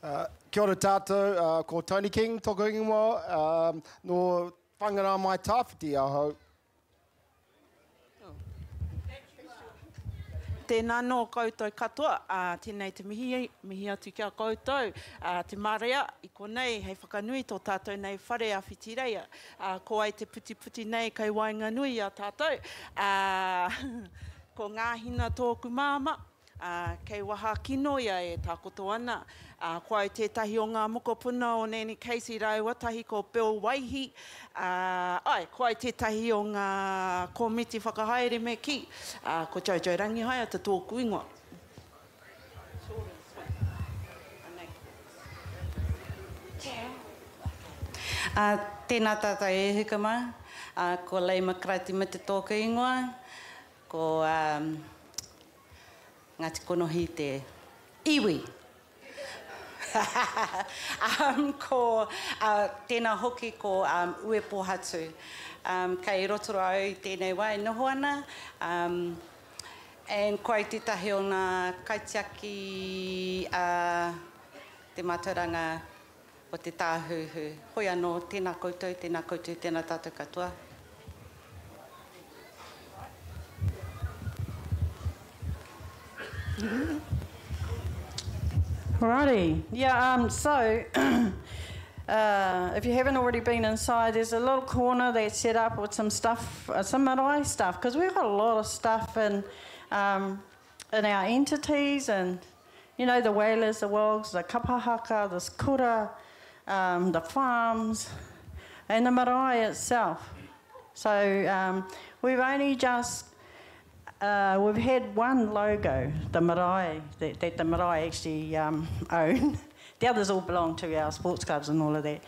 Kia ora tātou, ko Tony King, toko ingoa, no whangara mai tāwhiti ahau. Tēnā no koutou katoa, tēnei te mihi atu kia koutou, te Marae, I konei, hei whakanui tō tātou nei whare a Whitireia, ko ai te puti nei kei wainga nui a tātou, ko ngā hina tōku māma, kei waha kino ia e tākoto ana, ko ai tētahi o ngā mokopuna o neni Casey Rauatahi ko Bill Waihi, ko ai tētahi o ngā komiti whakahaere me ki, ko Jojo Rangihai te tōku ingoa. Tēnā tātou e hukama, ko Lei Makrati me te tōku ingoa, ko Ngāti Konohi te iwi. Ko tēnā hoki ko ue pohatu. Kei rotoro au I tēnei wai noho ana. And ko ai tētahi o ngā kaitiaki te maturanga o te tāhuhu. Hoi anō, tēnā koutou, tēnā tātou katoa. Alrighty, yeah, so if you haven't already been inside, there's a little corner that's set up with some stuff, some marae stuff, because we've got a lot of stuff in our entities, and you know, the whalers, the wogs, the kapahaka, the skura, the farms, and the marae itself. So we've only just we've had one logo, the Marae, that the Marae actually own. The others all belong to our sports clubs and all of that.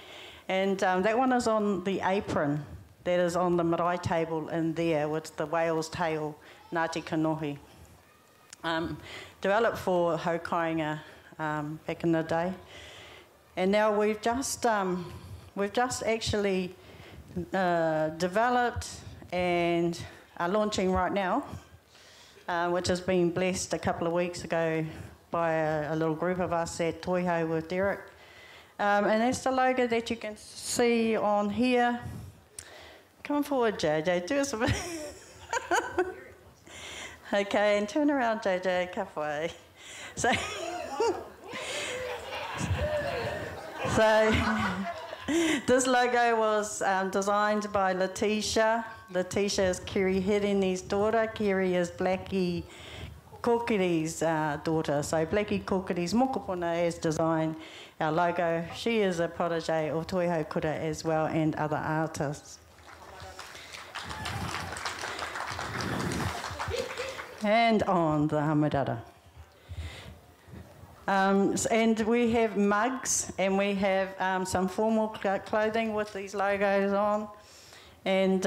And that one is on the apron that is on the Marae table in there with the whale's tail, Ngāti Kanohi. Developed for Haukainga back in the day. And now we've just actually developed and are launching right now, which has been blessed a couple of weeks ago by a little group of us at Toiho with Derek. And that's the logo that you can see on here. Come forward, JJ, do us a bit. Okay, and turn around, JJ, ka So, this logo was designed by Letitia. Letitia is Kiri Hirini's daughter. Kiri is Blackie Kokiri's daughter. So Blackie Kokiri's mokopuna has designed our logo. She is a protege of Toiho Kura as well, and other artists. And on the hamadara. And we have mugs, and we have some formal clothing with these logos on, and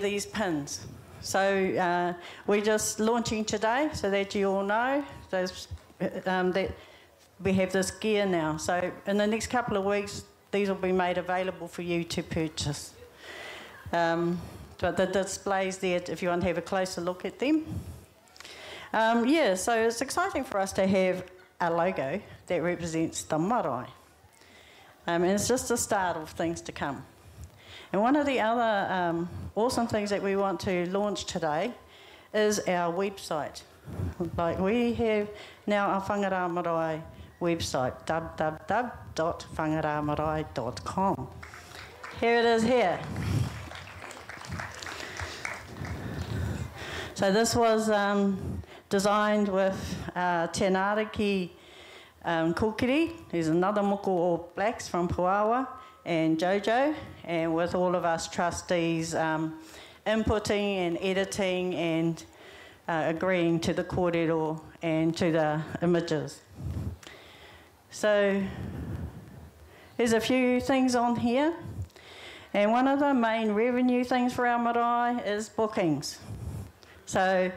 these pins. So we're just launching today, so that you all know that we have this gear now. So in the next couple of weeks, these will be made available for you to purchase. But the display's there if you want to have a closer look at them. Yeah, so it's exciting for us to have a logo that represents the marae. And it's just the start of things to come. And one of the other awesome things that we want to launch today is our website. Like we have now our Whangara Marae website, www.whangaramarae.com. Here it is here. So this was designed with Tenariki Kokiri, who's another moko All Blacks from Puawa, and Jojo, and with all of us trustees inputting and editing and agreeing to the korero and to the images. So there's a few things on here, and one of the main revenue things for our marae is bookings. So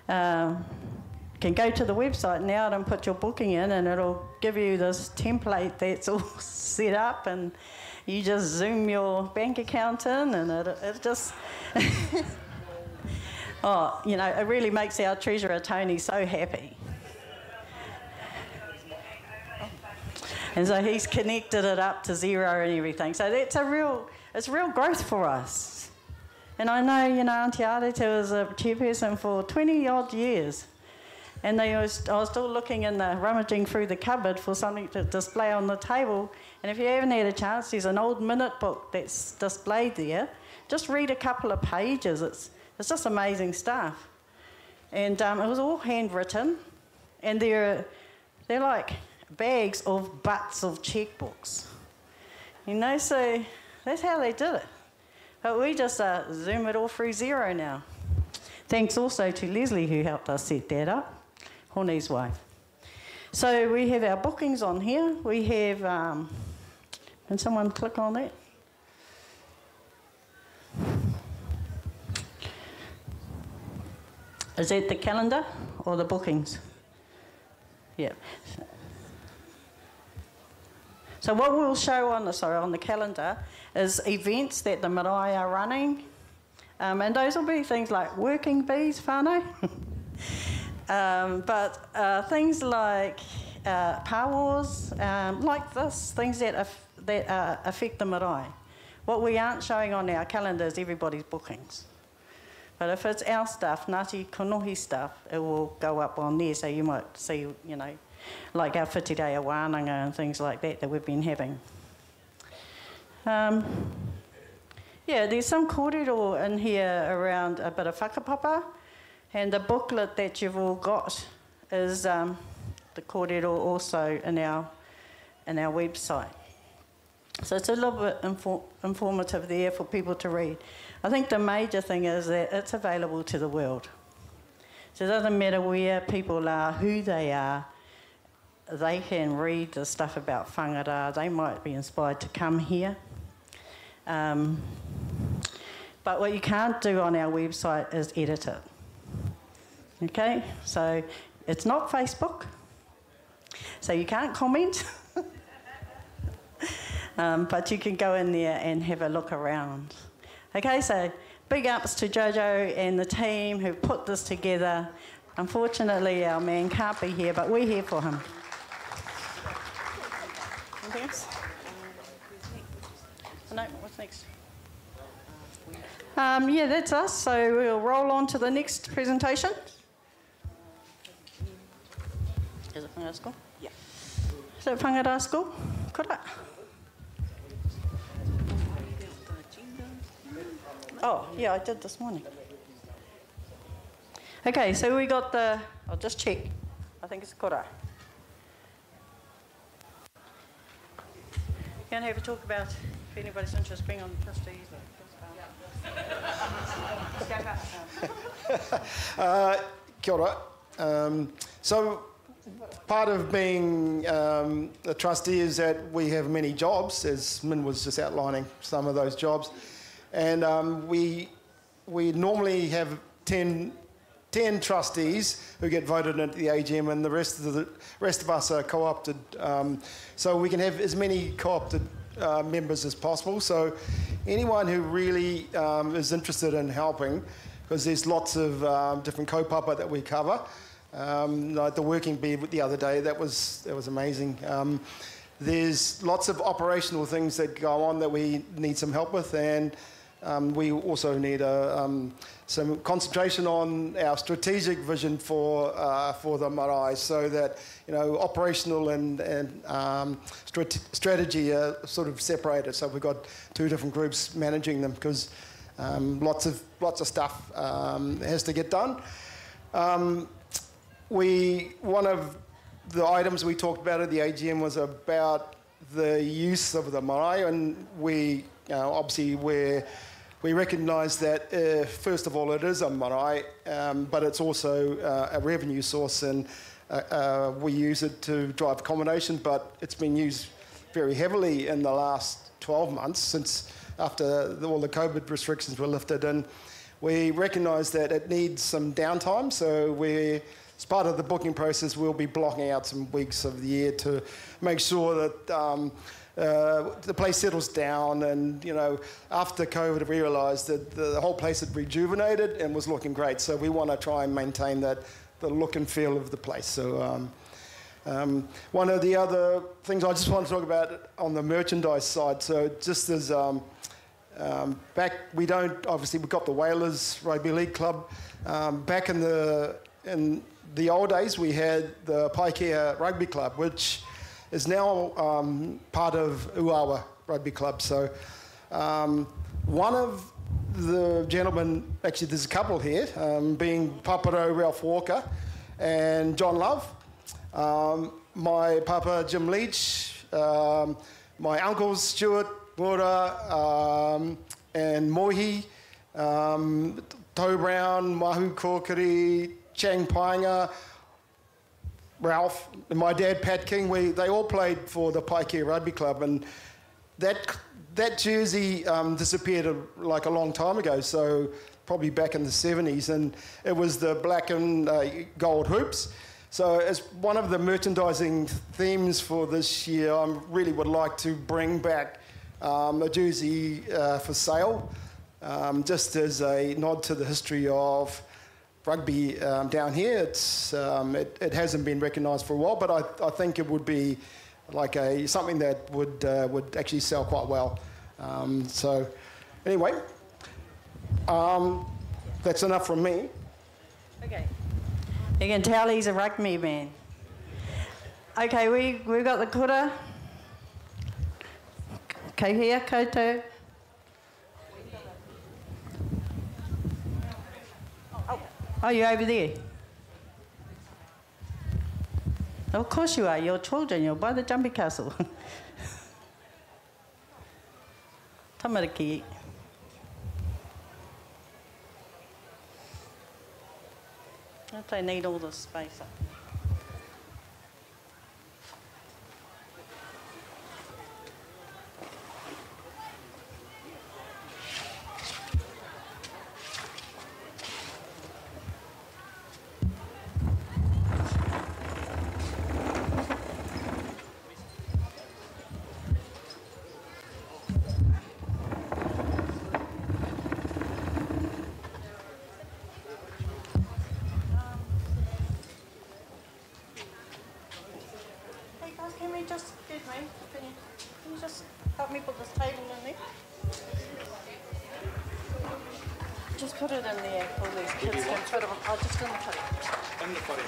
you can go to the website now and put your booking in, and it'll give you this template that's all set up, and you just zoom your bank account in, and it just oh, you know, it really makes our treasurer Tony so happy. And so he's connected it up to zero and everything. So it's real growth for us. And I know, you know, Auntie Arete was a chairperson for 20 odd years. And I was still looking in the, rummaging through the cupboard for something to display on the table. And if you haven't had a chance, there's an old minute book that's displayed there. Just read a couple of pages. It's just amazing stuff. And it was all handwritten. And they're like bags of butts of checkbooks. You know, so that's how they did it. But we just zoom it all through zero now. Thanks also to Leslie who helped us set that up. Hone's wife. So we have our bookings on here. We have, can someone click on that? Is that the calendar or the bookings? Yeah. So what we'll show on the calendar is events that the Marae are running. And those will be things like working bees, whānau. But things like powers, like this, things that affect the marae. What we aren't showing on our calendar is everybody's bookings. But if it's our stuff, Ngāti Kanohi stuff, it will go up on there, so you might see, you know, like our Whitireia wānanga and things like that we've been having. Yeah, there's some kōrero in here around a bit of whakapapa, and the booklet that you've all got is the kōrero also in our website. So it's a little bit informative there for people to read. I think the major thing is that it's available to the world. So it doesn't matter where people are, who they are, they can read the stuff about whangara, they might be inspired to come here. But what you can't do on our website is edit it. Okay, so it's not Facebook, so you can't comment, but you can go in there and have a look around. Okay, so big ups to Jojo and the team who put this together. Unfortunately, our man can't be here, but we're here for him. Anything else? No, what's next? Yeah, that's us, so we'll roll on to the next presentation. Is it Whangara School? Yeah. Is it Whangara School? Kura. Oh, yeah, I did this morning. Okay, so we got the, I'll just check. I think it's kura. We're going to have a talk about if anybody's interested being on the trustees. Kia ora. So part of being a trustee is that we have many jobs, as Min was just outlining some of those jobs. And we normally have 10 trustees who get voted into the AGM, and the rest of us are co-opted. So we can have as many co-opted members as possible. So anyone who really is interested in helping, because there's lots of different kaupapa that we cover. Like the working bee the other day, that was amazing. There's lots of operational things that go on that we need some help with, and we also need some concentration on our strategic vision for the marae, so that, you know, operational and strategy are sort of separated. So we've got two different groups managing them, because lots of stuff has to get done. One of the items we talked about at the AGM was about the use of the marae, and we obviously we recognise that first of all it is a marae, but it's also a revenue source, and we use it to drive accommodation, but it's been used very heavily in the last 12 months since after all the COVID restrictions were lifted, and we recognise that it needs some downtime, so as part of the booking process, we'll be blocking out some weeks of the year to make sure that the place settles down. And, you know, after COVID, we realised that the whole place had rejuvenated and was looking great. So we want to try and maintain the look and feel of the place. So One of the other things I just want to talk about on the merchandise side, so just as back, we've got the Whalers Rugby League Club. Back in the old days, we had the Paikea Rugby Club, which is now part of Uawa Rugby Club. So one of the gentlemen, actually there's a couple here, being Paparo Ralph Walker and John Love, my papa Jim Leach, my uncles Stuart, Mora, and Mohi, Toe Brown, Mahu Kokiri, Chang Painga, Ralph, and my dad Pat King, they all played for the Paikea Rugby Club, and that jersey disappeared like a long time ago, so probably back in the 70s, and it was the black and gold hoops. So as one of the merchandising themes for this year, I really would like to bring back a jersey for sale, just as a nod to the history of rugby down here. It hasn't been recognised for a while, but I think it would be like something that would actually sell quite well. So anyway, that's enough from me. Okay. You can tell he's a rugby man. Okay, we've got the kura. Kei hea koutou. Oh, you're over there. Of course you are. You're children. You're by the jumping castle. Tamariki. They need all the space up. Just put it in there for these kids can put them. Oh, just in the footy. In the footy.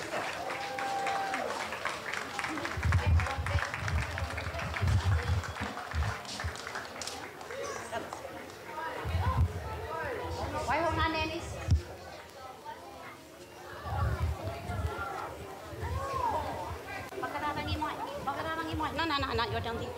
Why hold on, Nannies? Pakararangi mo. No, you're down there.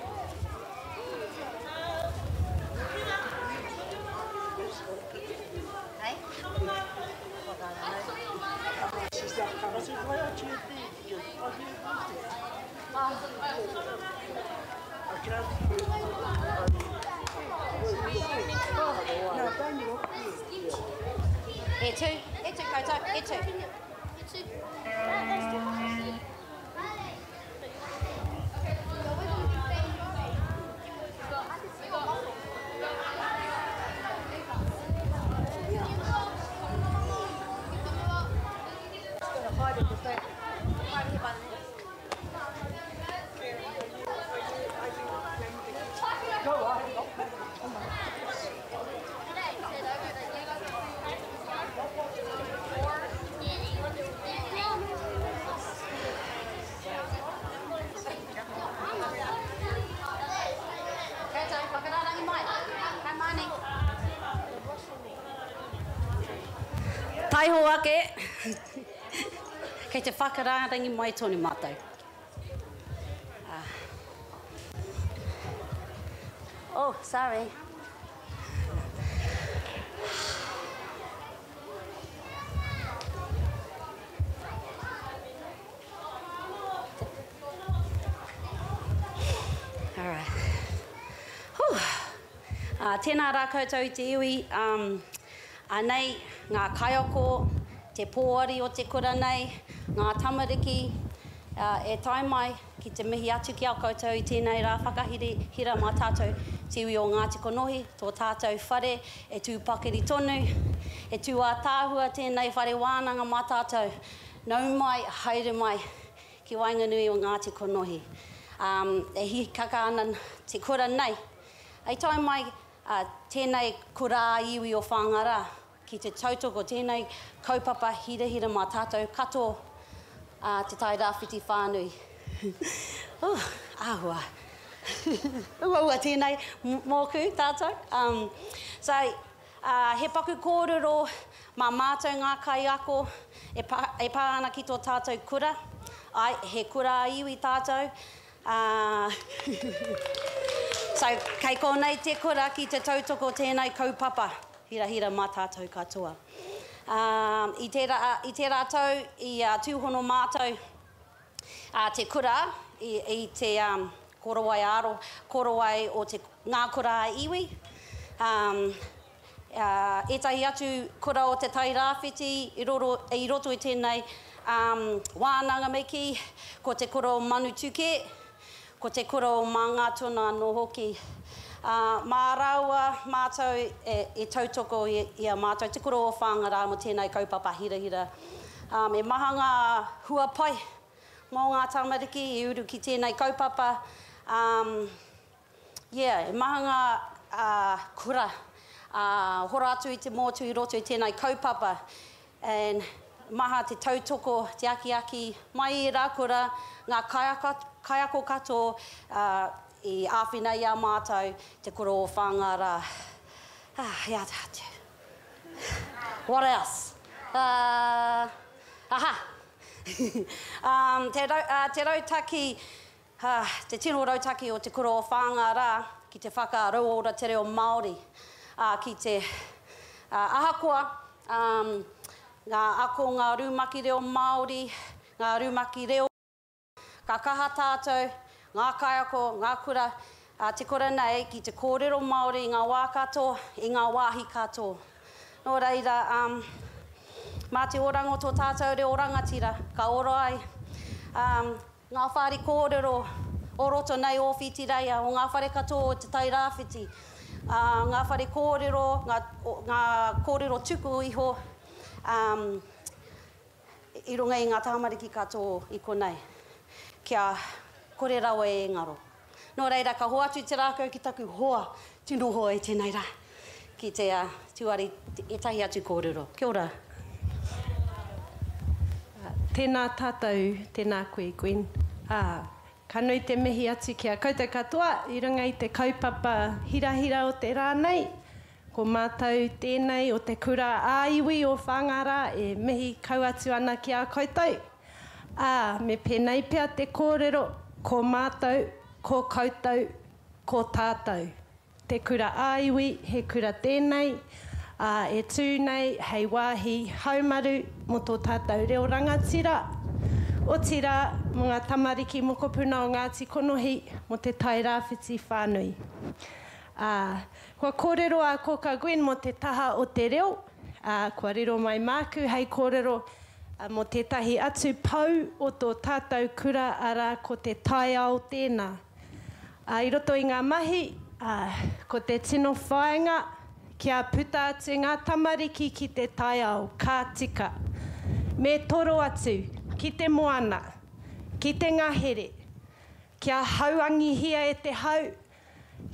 Itu koutou, itu. Tai ho ake, kei te whakararangi mai tōni mātou. Oh, sorry. All right. Tēnā rā koutou te iwi. Anei, ngā kaioko, te pōari o te kura nei, ngā tamariki, e tai mai ki te mihi atu ki au koutou I tēnei rā whakahira mā tātou te iwi o Ngāti Konohi, tō tātou whare, e tūpakeri tonu, e tū ā tāhua tēnei whare wānanga mā tātou, nau mai, haere mai, ki ki Wainganui o Ngāti Konohi. E hi kaka ana te kura nei. Ei tai mai tēnei kura iwi o whangara ki te tautoko, tēnei kaupapa hira mā tātou katoa te tai rāwhiti whānui. Ahua. Ua tēnei mōku tātou. He paku kōrero mā mātou ngā kai ako e pā ana ki tō tātou kura. Ai, he kura iwi tātou. Kei konei te kura ki te tautoko tēnei kaupapa hira mā tātou katoa. I te rātou, i tūhono mātou, te kura, i te korowai o te ngā kura iwi. Etahi atu kura o te tai rāwhiti, i roto i tēnei wānanga meki, ko te kura o manu tuke, ko te kura o mā ngā tuna no hoki. Mā raua mātou e tautoko i a mātou, te kura o whangara mo tēnei kaupapa hira. E maha ngā huapai mō ngā tamariki, i uru ki tēnei kaupapa. E maha ngā kura. Hora atu i te mōtu i roto i tēnei kaupapa. And maha te tautoko, te aki mai i rā kura, ngā kaiako kato i āwhinaia mātou, te kura o whangara. Ia tātou. What else? Te rautaki, te tino rautaki o te kura o whangara, ki te whakarauora te reo Māori. Ki te ahakoa, ngā ako ngā rūmaki reo Māori, ngā rūmaki reo, ka kaha tātou, ngā kaiako, ngā kura, te kura nei ki te kōrero Māori, ngā wā katoa, i ngā wāhi katoa. Nō reira, mā te orango tō tātou reo rangatira, ka oro ai, ngā whare kōrero, o roto nei o Whitireia, o ngā whare katoa o te tai rāwhiti, ngā whare kōrero, ngā kōrero tuku iho, i runga i ngā tamariki katoa i konei, kia korero e engaro. Nō reira, ka hoatu te rākau ki taku hoa, tino hoa e tēnei rā, ki te tuari e tahi atu kōrero. Kia ora. Tēnā tātou, tēnā koe Gwen. Ka nui te mihi atu kia koutou katoa, i runga i te kaupapa hira o te rānei. Ko mātou tēnei o te kura āiwi o whangara e mihi kau atu ana ki a koutou. Me pēnei pia te kōrero, ko mātou, ko koutou, ko tātou. Te kura āiwi, he kura tēnei, e tūnei, hei wāhi haumaru mo tō tātou reo rangatira. O tira, mo ngā tamariki mokopuna o Ngāti Konohi, mo te tai rāwhiti whānui. Kua kōrero a Koka Gwen mo te taha o te reo, kua rero mai māku hei kōrero mo tētahi atu pau o tō tātou kura ara ko te tai ao tēnā. I roto i ngā mahi, ko te tino whaenga, kia puta atu ngā tamariki ki te tai ao, ka tika. Me toro atu, ki te moana, ki te ngahere, kia hauangihia e te hau,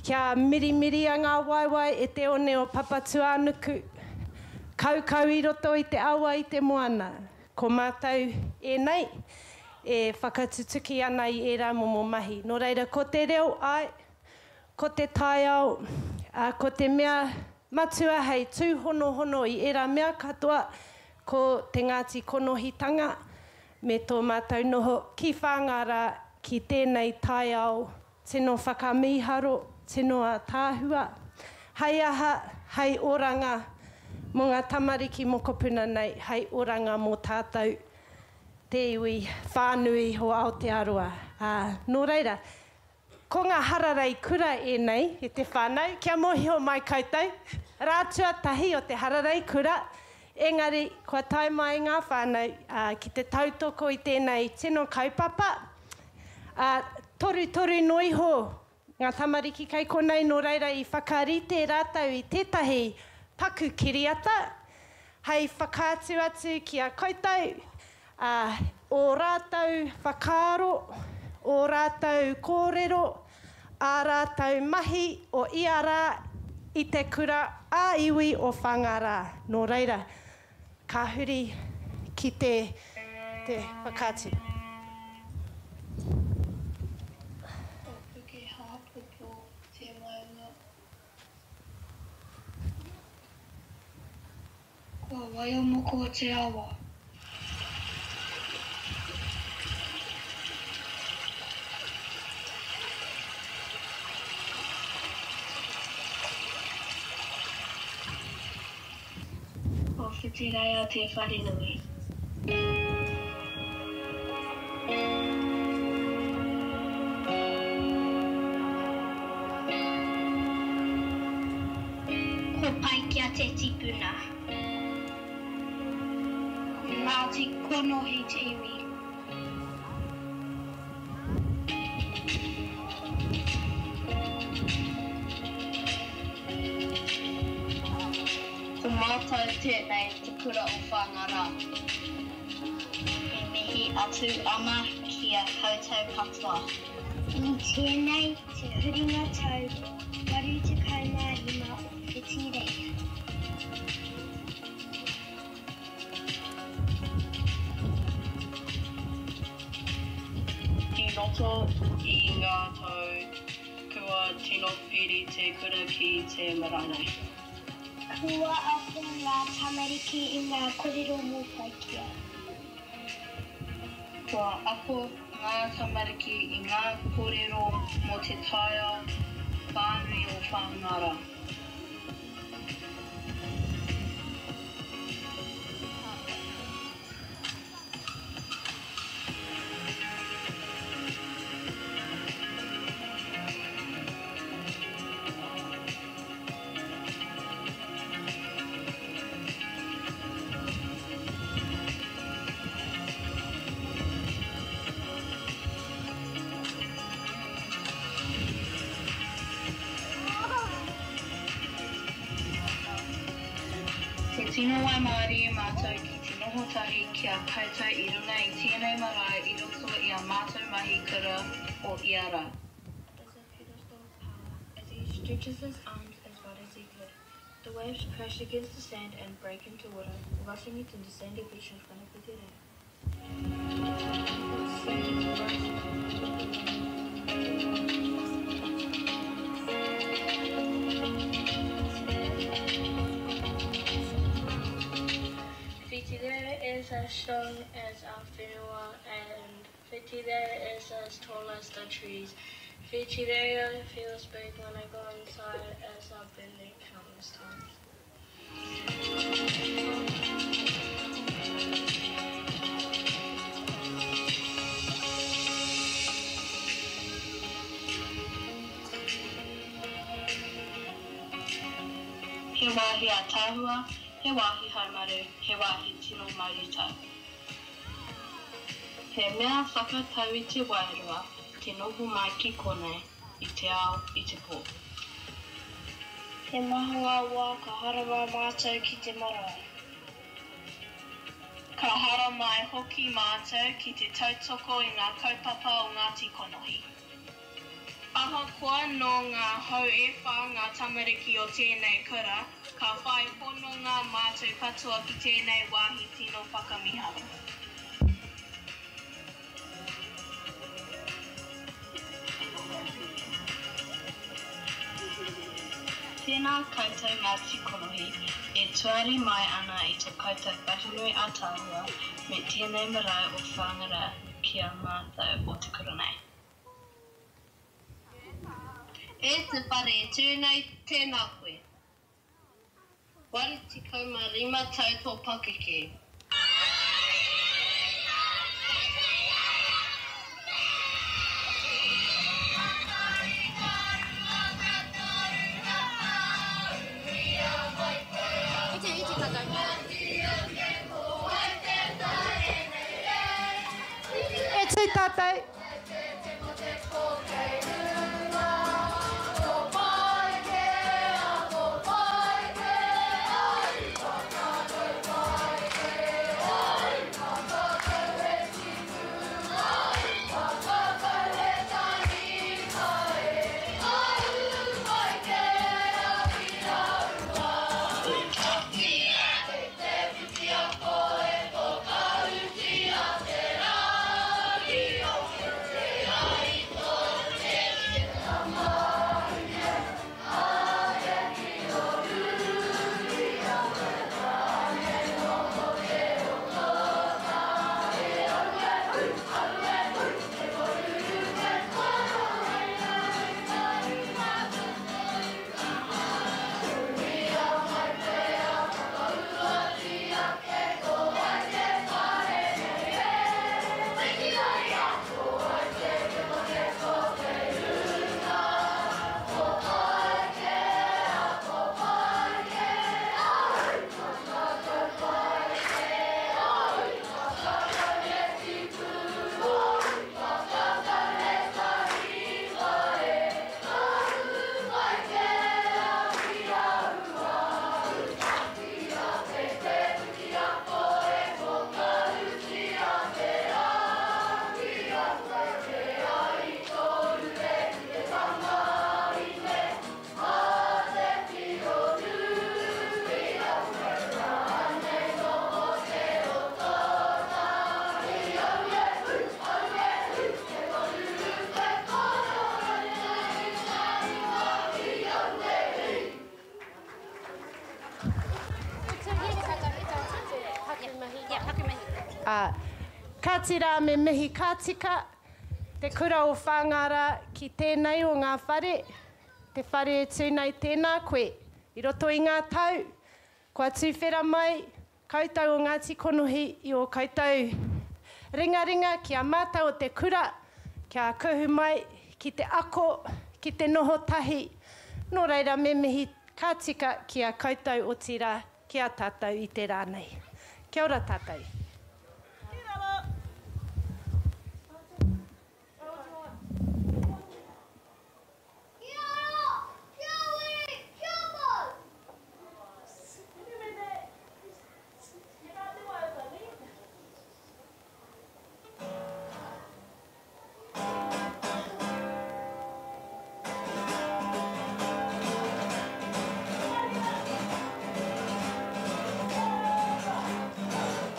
kia mirimiria ngā waiwai e te one o papatuanuku, kaukau i roto i te awa i te moana. Ko mātou e nei, e whakatutuki ana i e rā momo mahi. Nō reira, ko te reo ai, ko te tai ao, ko te mea matua hei tūhonohono i e rā mea katoa, ko te Ngāti Konohitanga, me tō mātou noho ki whangara ki tēnei tai ao, tino whakamiharo, tino a tāhua, hei aha, hei oranga, mō ngā tamariki mokopuna nei, hei oranga mō tātou, te iwi whānui ho Aotearoa. Nō reira, ko ngā hararei kura e nei, e te whānau, kia mohi o mai koutou, rātua tahi o te hararei kura, engari, kua tai mai ngā whānau, ki te tautoko i tēnei tino kaupapa, toru noiho, ngā tamariki kei konei nō reira i whakarite rātau i tētahi paku kiriata, hei whakaatu atu ki a koutou, o rātou whakaaro, o rātou kōrero, a rātou mahi o ia rā i te kura a iwi o whangara. Nō reira, ka huri ki te whakatira. Kua waiomoko te awa. Ko whitireia te wharenui. Ko pai kia te tipuna. Ngāti konohi te iwi. Ko mātou tēnei te kura o whangara. E mihi atu ama kia koutou katoa. I tēnei te huringa tau, waru te kaumārima o Whitireia. Noto I ngā tau, kua tino piri te kura ki te Marae. Kua apo ngā tamariki I ngā korero mōpaikia. Kua apo ngā tamariki I ngā korero mō te taia whānui o whangara. Te tino wai Māori e mātou ki te noho tahi kia koutou I runga I tēnei marae I roto I a mātou mahi kura o ia rā. As a pedestal of power, as he stretches his arms as wide as he could, the waves crash against the sand and break into water, washing it into sandy beach in front of Whitireia. Whitireia is as strong as our whenua and Whitireia is as tall as the trees. Whitireia feels big when I go inside as I've been there countless times. He wāhi a tāhua, he wāhi haumaru, he wāhi tino maurita. He mea whakatau I te wairua, te noho mai ki konei, I te ao, I te pō. Te mahua wā ka harawa mātou ki te marae. Ka hara mai hoki mātou ki te tautoko I ngā kaupapa o Ngāti Konohi. Aha koa no ngā hau e whā ngā tamariki o tēnei kura, ka whai pono ngā mātou katoa ki tēnei wāhi tino whakamihara. Tēnā koutou Ngāti Konohi, e tuari mai ana I te koutou whahinui a tāhua me tēnei marae o whangara kia mātou o te kura nei. E te whare tūnei tēnā koe. Wari te kaumārima tau tō pakeke. E tū tātou. Ka tira me mihi kātika, te kura o whangara ki tēnei o ngā whare, te whare e tūnei tēnā koe, i roto i ngā tau, kua tūwhera mai, koutou o Ngāti Konohi i o koutou ringa kia māta o te kura, kia kuhu mai ki te ako, ki te noho tahi, nō reira me mihi kātika kia koutou o tira, kia tātou i te rānei. Kia ora tātou.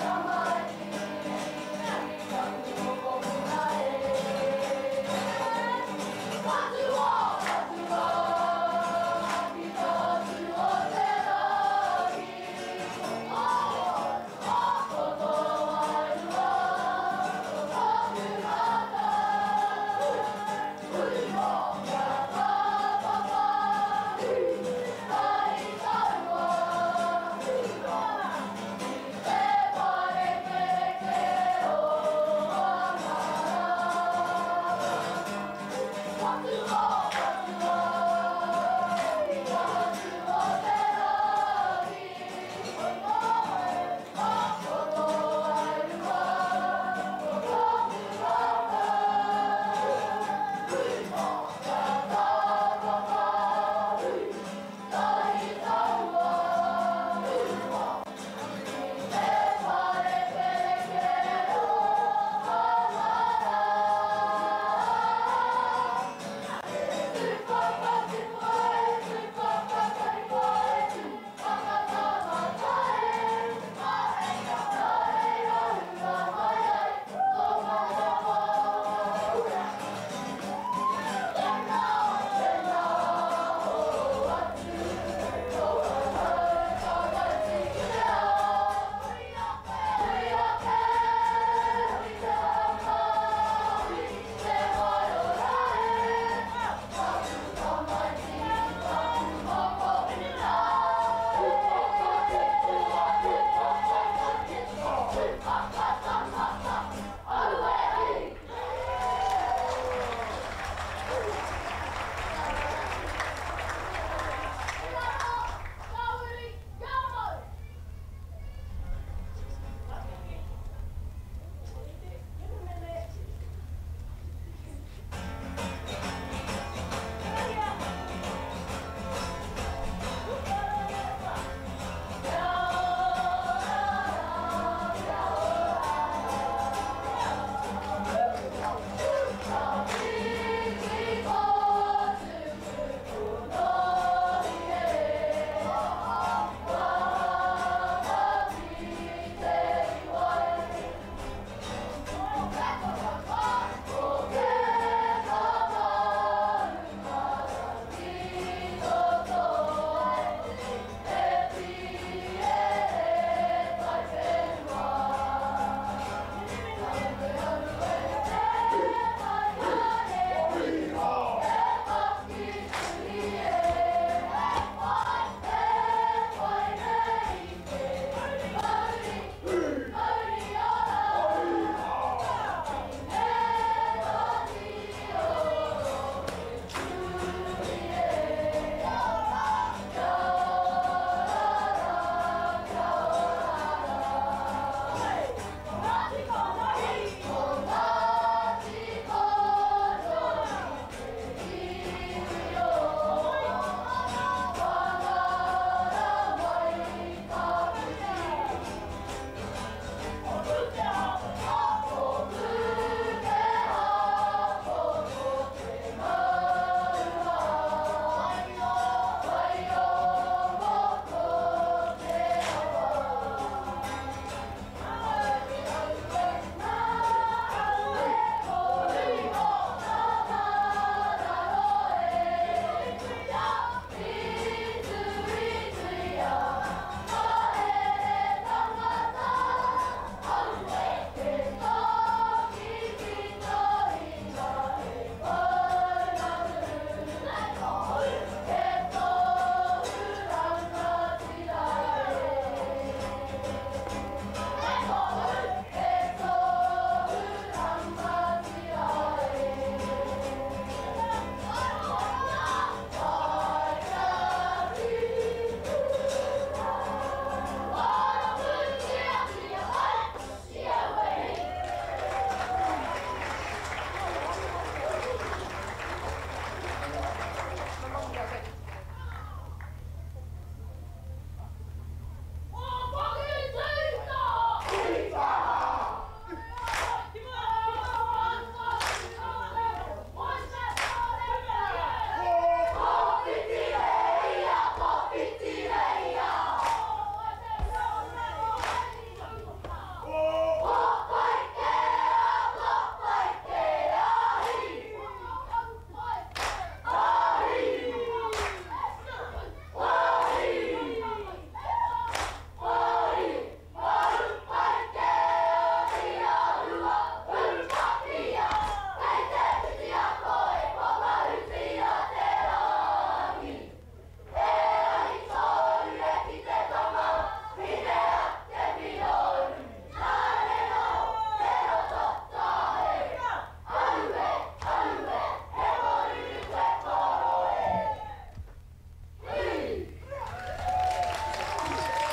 Come on!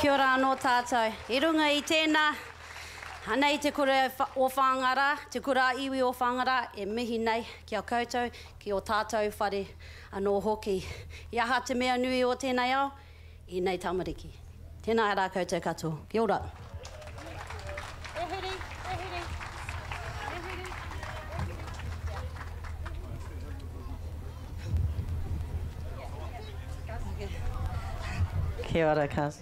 Kia ora anō tātou. I runga I tēnā, hanei te kore o whangara, te kura iwi o whangara, e mihi nei kia koutou, ki o tātou whare anō hoki. I aha te mea nui o tēnei ao, I nei tamariki. Tēnā rā koutou katoa. Kia ora. Kia ora, Kaz.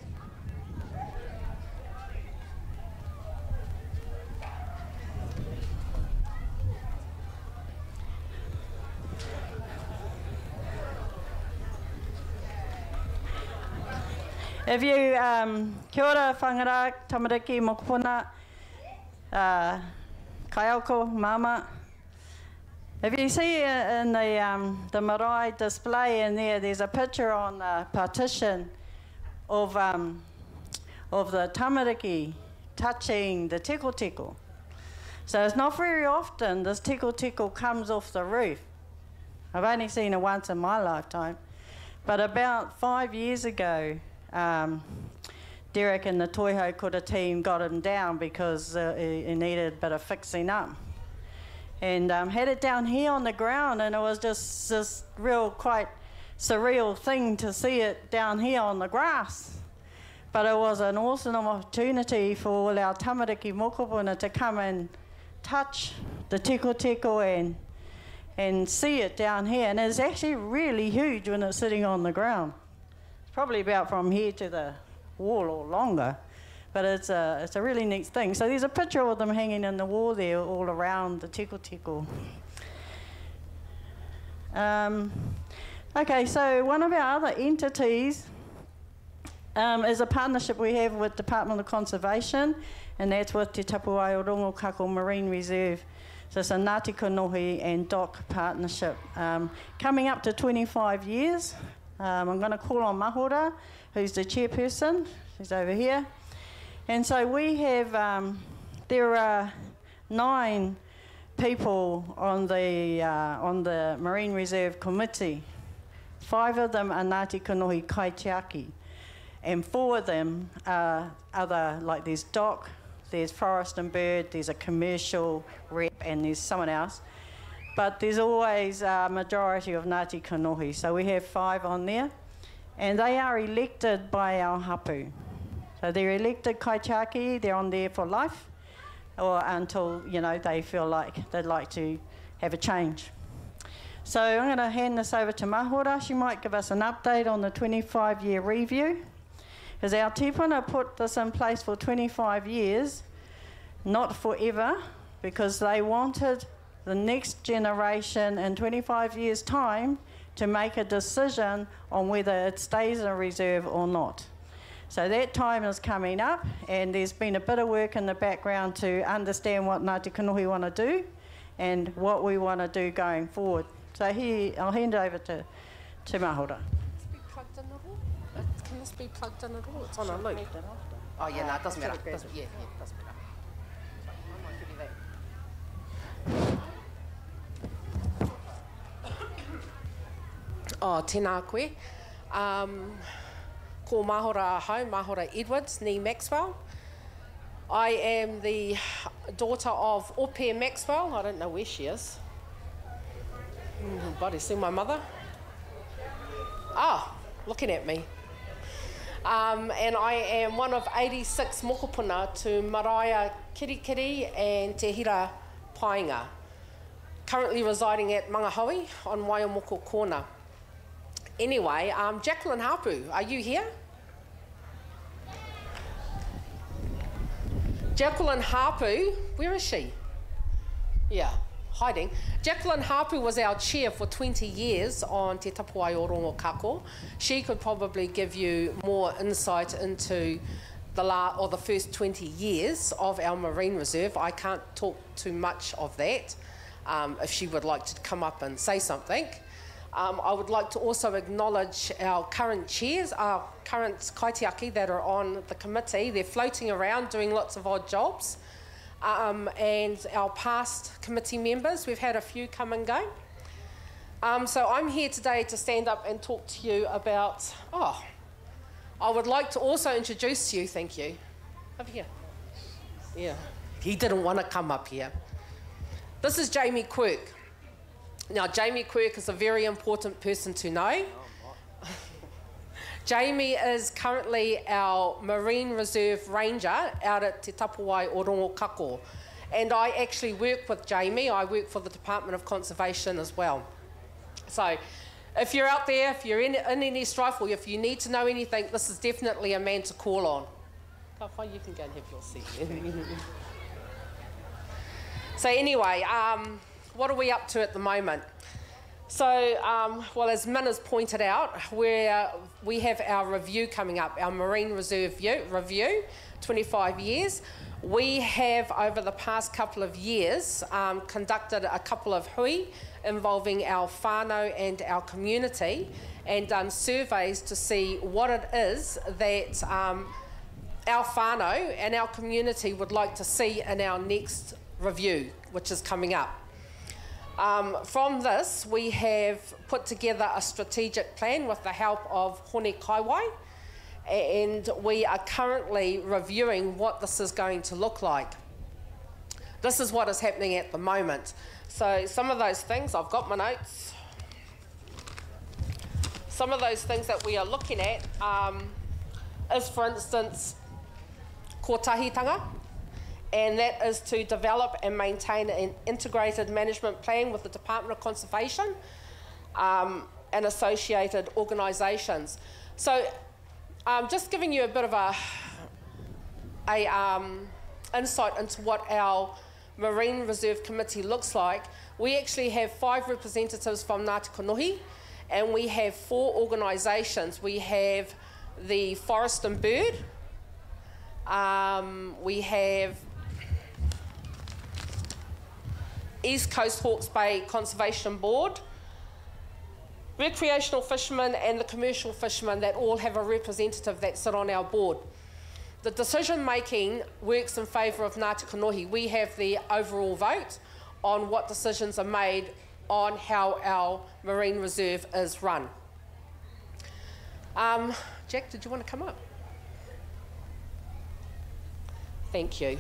If you, kia ora, whangara, tamariki, mokopuna, kaioko, mama. If you see in the Marae display in there, there's a picture on the partition of the tamariki touching the teko. So it's not very often this teko comes off the roof. I've only seen it once in my lifetime. But about 5 years ago, Derek and the Toiho Kura team got him down because he needed a bit of fixing up. And had it down here on the ground, and it was just this real quite surreal thing to see it down here on the grass. But it was an awesome opportunity for all our tamariki mokopuna to come and touch the teko and see it down here. And it's actually really huge when it's sitting on the ground. It's probably about from here to the wall or longer. But it's a really neat thing. So there's a picture of them hanging in the wall there all around the teko. Okay, so one of our other entities is a partnership we have with Department of Conservation, and that's with Te Tapuai o Rongo Marine Reserve. So it's a Ngāti Kanohi and DOC partnership. Coming up to 25 years. I'm going to call on Mahora, who's the chairperson. She's over here. And so we have, there are 9 people on the Marine Reserve Committee. 5 of them are Ngāti Kanohi Kaitiaki, and 4 of them are other, like there's DOC, there's Forest and Bird, there's a commercial rep, and there's someone else. But there's always a majority of Ngāti Kanohi, so we have 5 on there, and they are elected by our hapu. So they're elected kaitiaki, they're on there for life, or until, you know, they feel like they'd like to have a change. So I'm going to hand this over to Mahora. She might give us an update on the 25-year review. Because our tipuna put this in place for 25 years, not forever, because they wanted the next generation in 25 years' time to make a decision on whether it stays in a reserve or not. So that time is coming up, and there's been a bit of work in the background to understand what Ngāti Kanohi want to do and what we want to do going forward. So here, I'll hand it over to Mahora. Can this be plugged in at all? It's on a loop. Oh yeah, no, it doesn't matter. Yeah, it doesn't matter. I might give you that. Oh, tēnā koe. Ko Mahora ahau, Mahora Edwards, ni Maxwell. I am the daughter of Ope Maxwell. I don't know where she is. Buddy, see my mother? Ah, looking at me. And I am one of 86 mokopuna to Marae Kirikiri and Te Hira Painga, currently residing at Mangahoe on Waiomoko Corner. Anyway, Jacqueline Hapu, are you here? Jacqueline Hapu, where is she? Yeah, hiding. Jacqueline Hapu was our chair for 20 years on Te Tapuai o Rongo Kako. She could probably give you more insight into the first 20 years of our Marine Reserve. I can't talk too much of that. If she would like to come up and say something. I would like to also acknowledge our current chairs, our current kaitiaki that are on the committee. They're floating around doing lots of odd jobs. And our past committee members, we've had a few come and go. So I'm here today to stand up and talk to you about, I would like to also introduce you, thank you. Over here. Yeah, he didn't want to come up here. This is Jamie Quirk. Now, Jamie Quirk is a very important person to know. Jamie is currently our Marine Reserve Ranger out at Te Tapuai o Rongo Kako. And I actually work with Jamie. I work for the Department of Conservation as well. So if you're out there, if you're in any strife, or if you need to know anything, this is definitely a man to call on. Kawhai, you can go and have your seat. So anyway, what are we up to at the moment? So, well, as Min has pointed out, we have our review coming up, our Marine Reserve review, 25 years. We have, over the past couple of years, conducted a couple of hui involving our whānau and our community, and done surveys to see what it is that our whānau and our community would like to see in our next review, which is coming up. From this, we have put together a strategic plan with the help of Hone Kaiwai, and we are currently reviewing what this is going to look like. This is what is happening at the moment. So some of those things, I've got my notes. Some of those things that we are looking at is, for instance, kotahitanga. And that is to develop and maintain an integrated management plan with the Department of Conservation and associated organisations. So just giving you a bit of a insight into what our Marine Reserve Committee looks like. We actually have 5 representatives from Ngāti Kanohi, and we have 4 organisations. We have the Forest and Bird, we have East Coast Hawke's Bay Conservation Board, recreational fishermen and the commercial fishermen that all have a representative that sit on our board. The decision making works in favour of Ngāti Kanohi. We have the overall vote on what decisions are made on how our Marine Reserve is run. Jack, did you want to come up? Thank you.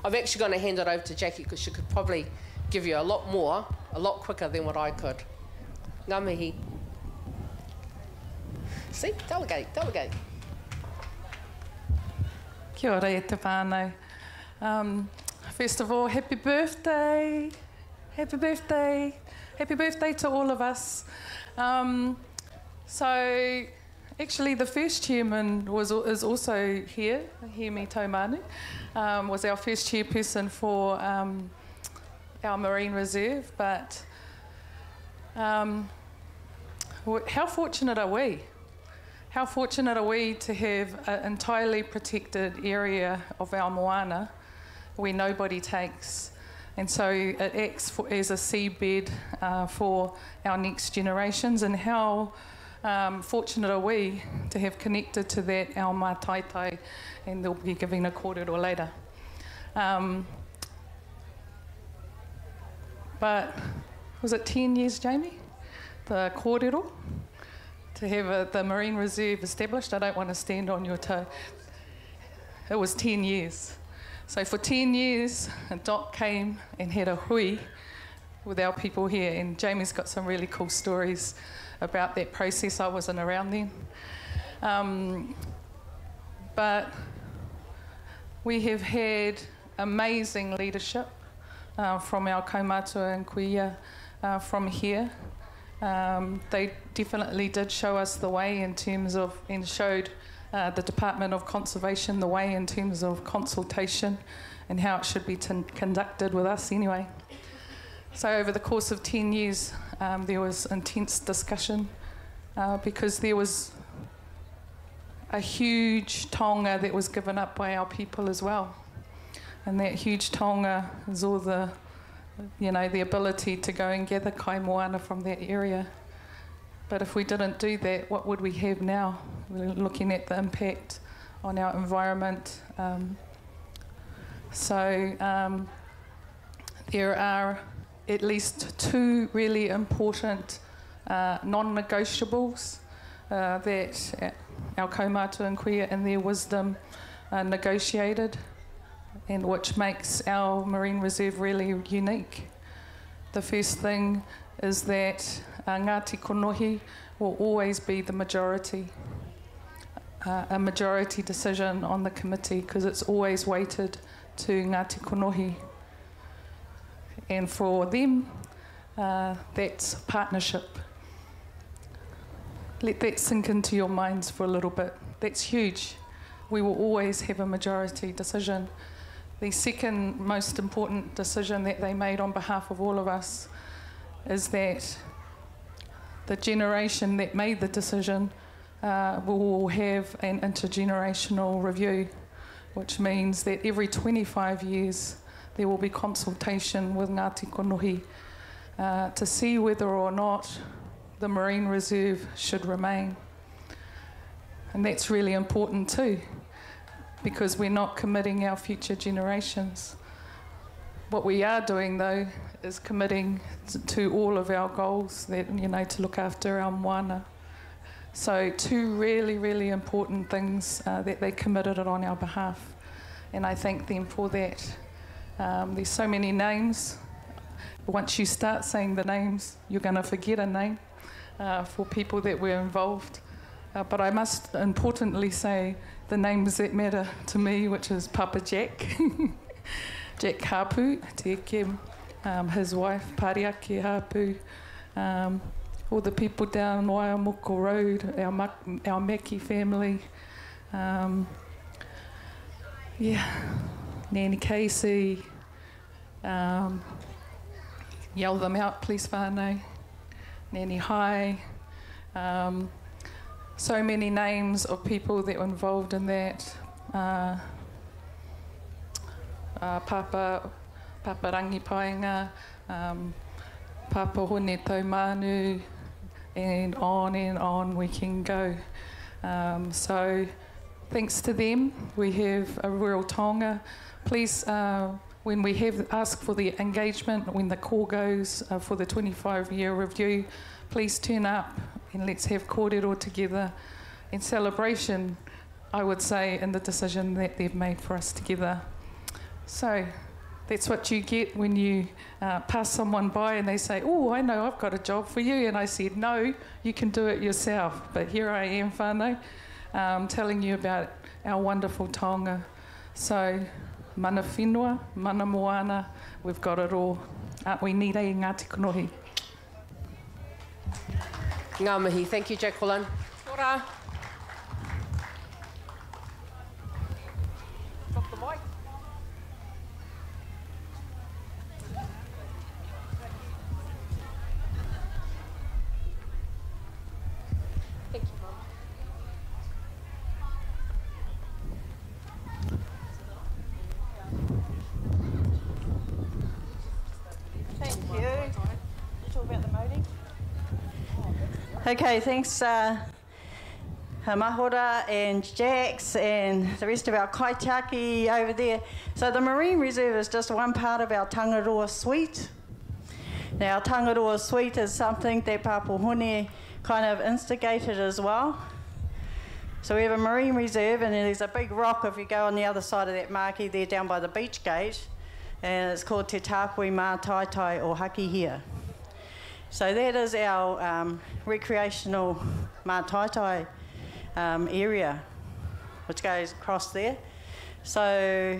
I'm actually going to hand it over to Jackie because she could probably give you a lot more, a lot quicker than what I could. Ngā mihi. See, delegate, delegate. Kia ora e te whānau. First of all, happy birthday. Happy birthday. Happy birthday to all of us. So, actually, the first chairman is also here, Hemi Taumanu, was our first chairperson for our Marine Reserve, but how fortunate are we? How fortunate are we to have an entirely protected area of our moana where nobody takes, and so it acts as a seabed for our next generations, and how fortunate are we to have connected to that our mātaitai, and they'll be giving a kōrero later. But was it 10 years, Jamie? The kōrero? To have the Marine Reserve established? I don't want to stand on your toe. It was 10 years. So for 10 years, Doc came and had a hui with our people here, and Jamie's got some really cool stories about that process. I wasn't around then. But we have had amazing leadership from our kaumātua and kuia from here. They definitely did show us the way in terms of, and showed the Department of Conservation the way in terms of consultation and how it should be conducted with us anyway. So over the course of 10 years, there was intense discussion because there was a huge taonga that was given up by our people as well. And that huge taonga is all the, you know, the ability to go and gather kai moana from that area. But if we didn't do that, what would we have now? We're looking at the impact on our environment. There are at least 2 really important non-negotiables that our kaumātua and kuia and their wisdom negotiated, and which makes our marine reserve really unique. The first thing is that Ngāti Konohi will always be the majority, a majority decision on the committee, because it's always weighted to Ngāti Konohi. And for them, that's partnership. Let that sink into your minds for a little bit. That's huge. We will always have a majority decision. The second most important decision that they made on behalf of all of us is that the generation that made the decision will have an intergenerational review, which means that every 25 years there will be consultation with Ngāti Konohi to see whether or not the marine reserve should remain. And that's really important too, because we're not committing our future generations. What we are doing though is committing to all of our goals, that, you know, to look after our moana. So two really, really important things that they committed on our behalf, and I thank them for that. There's so many names. Once you start saying the names, you're going to forget a name for people that were involved. But I must importantly say the names that matter to me, which is Papa Jack, Jack Hapu, Teke, his wife, Pariake Hapu, all the people down Waiamoko Road, our Maki family, Nanny Casey, yell them out, please, whānau, Nanny Hai, so many names of people that were involved in that. Papa Rangi Paenga, Papa Hone Taumanu, and on we can go. So thanks to them, we have a real taonga. Please, when we have asked for the engagement, when the call goes for the 25-year review, please turn up and let's have Korero together in celebration, I would say, in the decision that they've made for us together. So that's what you get when you pass someone by and they say, oh, I know, I've got a job for you. And I said, no, you can do it yourself. But here I am, whānau, telling you about our wonderful taonga. So mana whenua, mana moana, we've got it all. We need a Ngāti Konohi. Ngā mihi. Thank you, Jacqueline. Ora. Drop the mic. Thank you, Mum. Thank you. Talk about the moating. Okay, thanks Mahora and Jax and the rest of our kaitiaki over there. So the Marine Reserve is just one part of our Tangaroa suite. Now, our Tangaroa suite is something that Papuhone kind of instigated as well. So we have a Marine Reserve, and there's a big rock if you go on the other side of that marquee there down by the beach gate, and it's called Te Tāpui Mā Taitai or Hakihia. So that is our recreational Mā Taitai area, which goes across there. So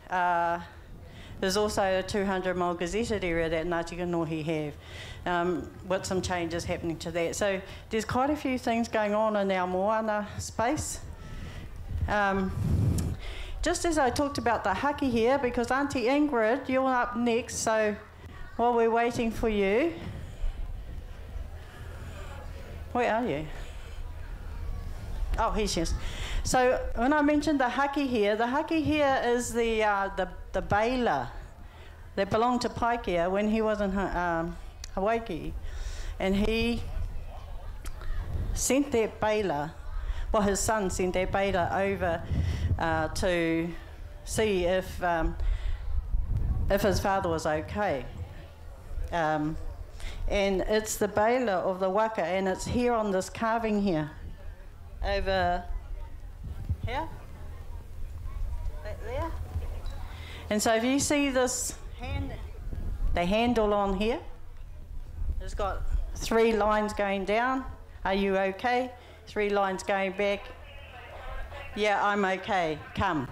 there's also a 200-mile gazetted area that Ngāti Konohi have, with some changes happening to that. So there's quite a few things going on in our moana space. Just as I talked about the haki here, because Auntie Ingrid, you're up next, so while we're waiting for you, where are you? Oh, here she is. So when I mentioned the haki here is the baila that belonged to Paikea when he was in Hawaii, and he sent that baila, well, his son sent that baila over to see if his father was okay. And it's the baila of the waka, and it's here on this carving here. over here, that there. And so if you see this the handle on here, it's got 3 lines going down. Are you okay? 3 lines going back. Yeah, I'm okay. Come.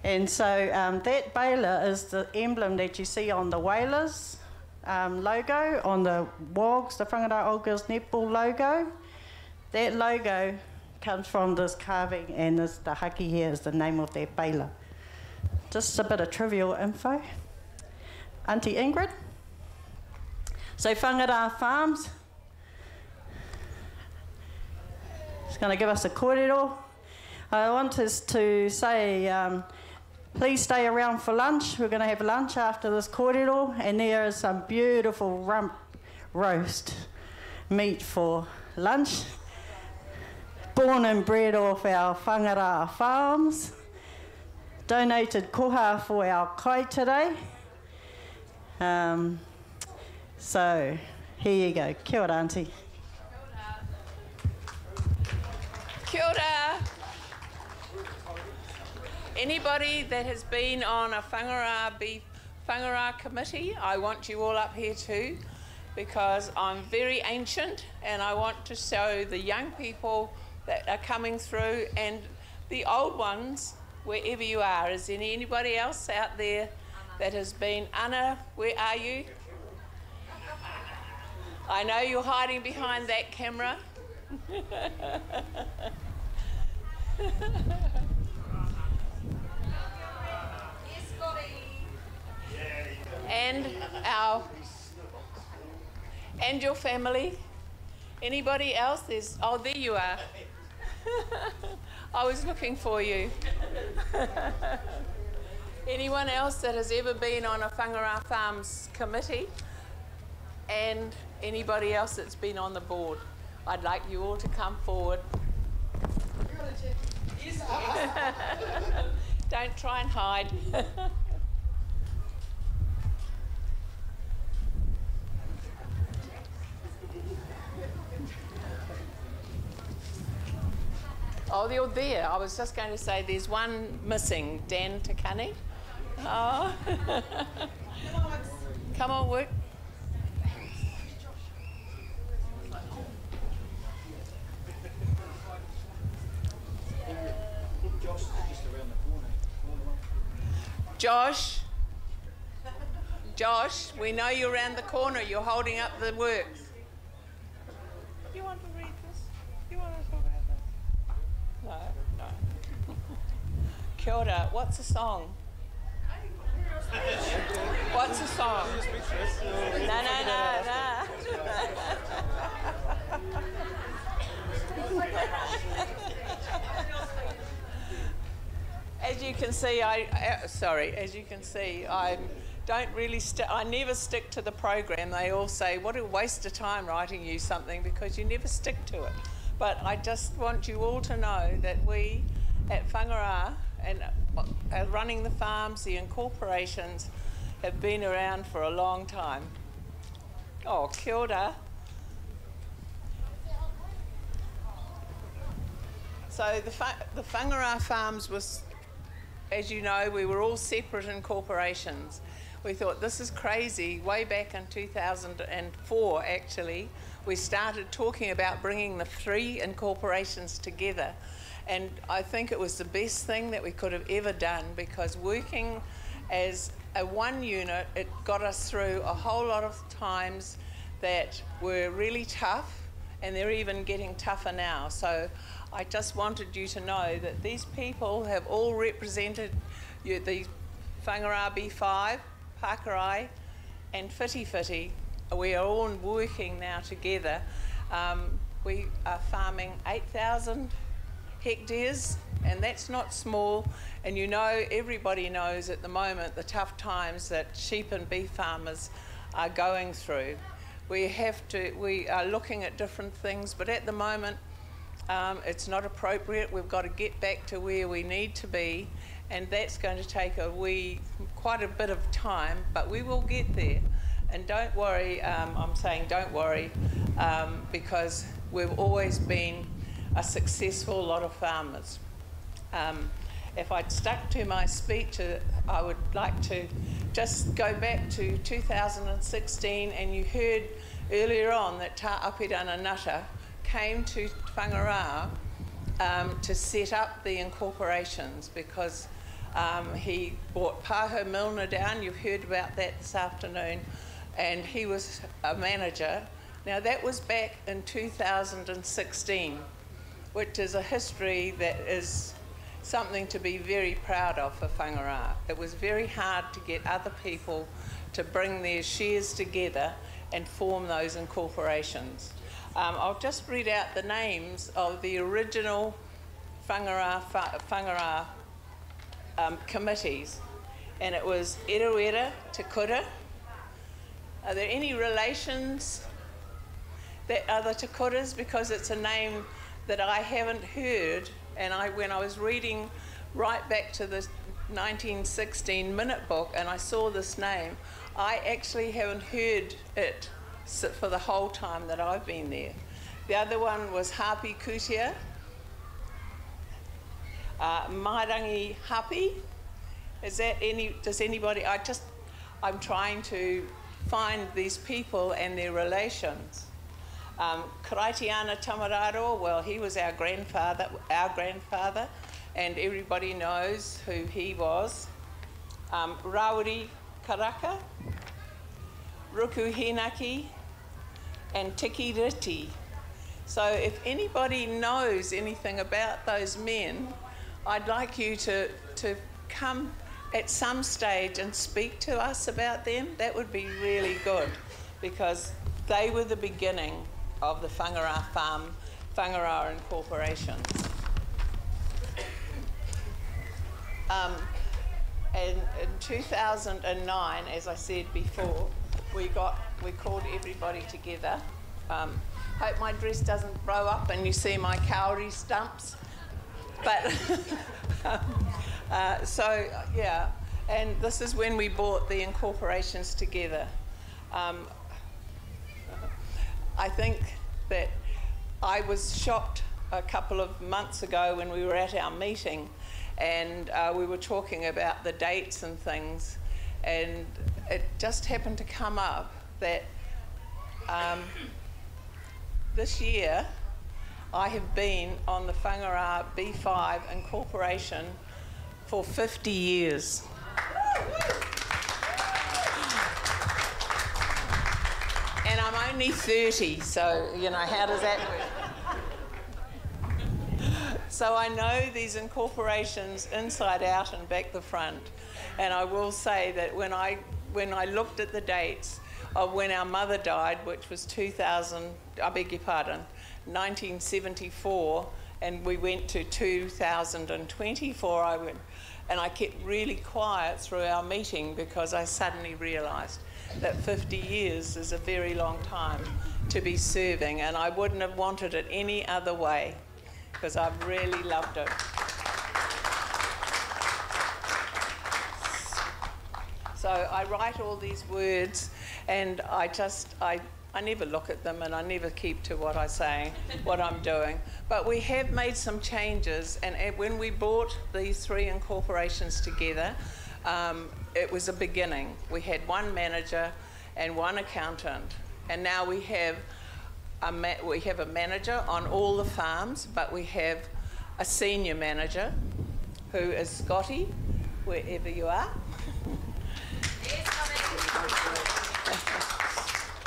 And so that baler is the emblem that you see on the whalers logo, on the WOGs, the Whangarā Old Girls Netball logo. That logo comes from this carving, and the haki here is the name of that baler. Just a bit of trivial info. Auntie Ingrid. So Whangarā Farms is going to give us a korero. I want us to say, please stay around for lunch. We're going to have lunch after this korero, and there is some beautiful rump roast meat for lunch. Born and bred off our Whangarā Farms. Donated koha for our kai today. So here you go. Kia ora, Auntie. Kia ora. Anybody that has been on a Whangarā committee, I want you all up here too, because I'm very ancient and I want to show the young people that are coming through and the old ones, wherever you are. Is there anybody else out there that has been? Anna, where are you? I know you're hiding behind that camera. And your family. Anybody else? Oh, there you are. I was looking for you. Anyone else that has ever been on a Whangarā Farms committee? And anybody else that's been on the board? I'd like you all to come forward. Don't try and hide. Oh, you're there. I was just going to say there's one missing, Dan Takani. Oh. Come on, work. Josh, we know you're around the corner. You're holding up the works. You want to read this? You want to talk about this? No. Kia ora. What's the song? What's the song? No. As you can see, I don't really I never stick to the program. They all say, what a waste of time writing you something, because you never stick to it. But I just want you all to know that we at Whangarā and running the farms, the incorporations, have been around for a long time. Oh, kia ora. So the Whangarā Farms was, as you know, we were all separate incorporations. We thought, this is crazy. Way back in 2004, actually, we started talking about bringing the 3 incorporations together. And I think it was the best thing that we could have ever done, because working as a one unit, it got us through a whole lot of times that were really tough, and they're even getting tougher now. So I just wanted you to know that these people have all represented the Whangarā B5, Pākarai and Whitireia. We are all working now together. We are farming 8,000 hectares, and that's not small. And you know, everybody knows at the moment the tough times that sheep and beef farmers are going through. We are looking at different things, but at the moment it's not appropriate. We've got to get back to where we need to be, and that's going to take quite a bit of time, but we will get there. And don't worry, I'm saying don't worry, because we've always been a successful lot of farmers. If I'd stuck to my speech, I would like to just go back to 2016, and you heard earlier on that Tā Apirana Nutter came to Whangarā to set up the incorporations because he brought Pāho Milner down. You've heard about that this afternoon, and he was a manager. Now that was back in 2016, which is a history that is something to be very proud of for Whangarā. It was very hard to get other people to bring their shares together and form those incorporations. I'll just read out the names of the original Whangarā committees, and it was Whitireia, Te Kura. Are there any relations that other Te Kuras? Because it's a name that I haven't heard, and when I was reading right back to the 1916 minute book and I saw this name, I actually haven't heard it for the whole time that I've been there. The other one was Hapi Kutia, Mairangi Hapi. Is that does anybody, I'm trying to find these people and their relations. Karaitiana Tamararo, well, he was our grandfather, and everybody knows who he was. Rawiri Karaka, Ruku Hinaki, and Tiki Riti. So if anybody knows anything about those men, I'd like you to come at some stage and speak to us about them. That would be really good, because they were the beginning of the Whangarā Farm, Whangarā incorporations. And in 2009, as I said before, we called everybody together. Hope my dress doesn't blow up and you see my kauri stumps. But so yeah, and this is when we brought the incorporations together. I think that I was shocked a couple of months ago when we were at our meeting, and we were talking about the dates and things, and it just happened to come up that this year I have been on the Whangarā B5 incorporation for 50 years. And I'm only 30, so, you know, how does that work? So I know these incorporations inside out and back the front. And I will say that when I looked at the dates of when our mother died, which was 1974, and we went to 2024, and I kept really quiet through our meeting because I suddenly realised that 50 years is a very long time to be serving, and I wouldn't have wanted it any other way, because I've really loved it. So I write all these words, and I never look at them, and I never keep to what I say, what I'm doing. But we have made some changes, and when we brought these three incorporations together, it was a beginning. We had one manager and one accountant, and now we have a manager on all the farms, but we have a senior manager who is Scotty, wherever you are.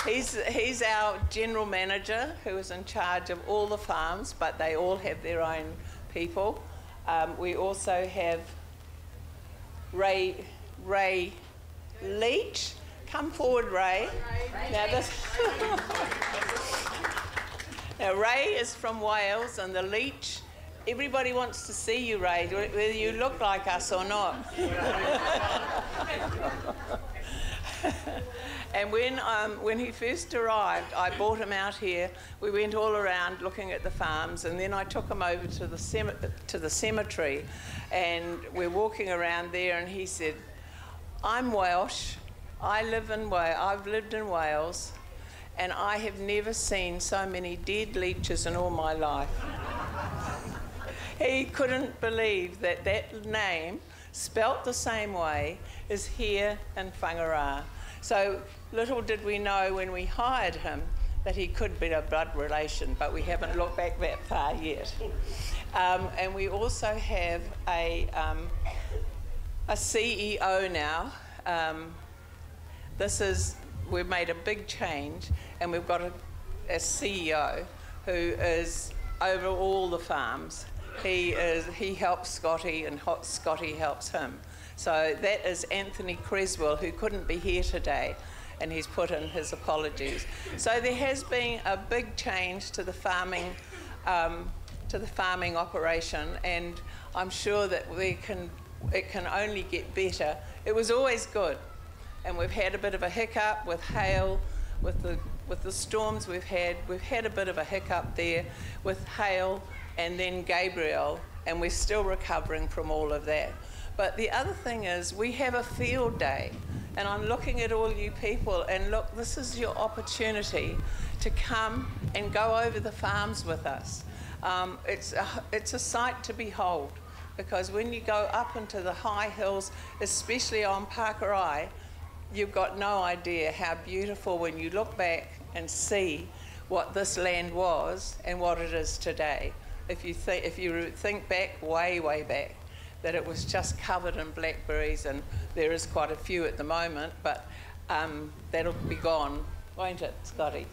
He's our general manager who is in charge of all the farms, but they all have their own people. We also have Ray Leach. Come forward, Ray. Now Ray is from Wales, and the Leach, everybody wants to see you, Ray, whether you look like us or not. And when he first arrived, I brought him out here. We went all around looking at the farms, and then I took him over to the cemetery, and we're walking around there, and he said, "I'm Welsh. I've lived in Wales, and I have never seen so many dead leeches in all my life. He couldn't believe that that name, spelt the same way, is here in Whangarā. So little did we know when we hired him that he could be a blood relation, but we haven't looked back that far yet. And we also have a CEO now. We've made a big change, and we've got a CEO who is over all the farms. He helps Scotty, and Scotty helps him. So that is Anthony Creswell, who couldn't be here today, and he's put in his apologies. So there has been a big change to the farming operation, and I'm sure that it can only get better. It was always good, and we've had a bit of a hiccup with hail, with the storms we've had a bit of a hiccup there with hail, and then Gabriel, and we're still recovering from all of that. But the other thing is, we have a field day, and I'm looking at all you people, and look, this is your opportunity to come and go over the farms with us. It's a sight to behold, because when you go up into the high hills, especially on Marae, you've got no idea how beautiful when you look back and see what this land was and what it is today. If you think back, way back, that it was just covered in blackberries, and there is quite a few at the moment, but that'll be gone, won't it, Scotty?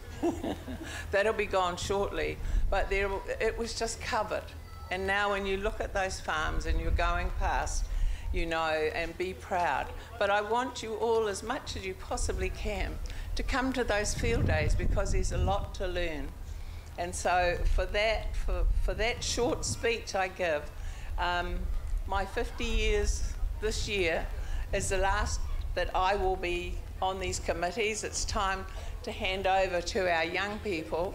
That'll be gone shortly, but it was just covered. And now when you look at those farms and you're going past, you know, and be proud. But I want you all, as much as you possibly can, to come to those field days, because there's a lot to learn. And so for that short speech I give, my 50 years this year is the last that I will be on these committees. It's time to hand over to our young people.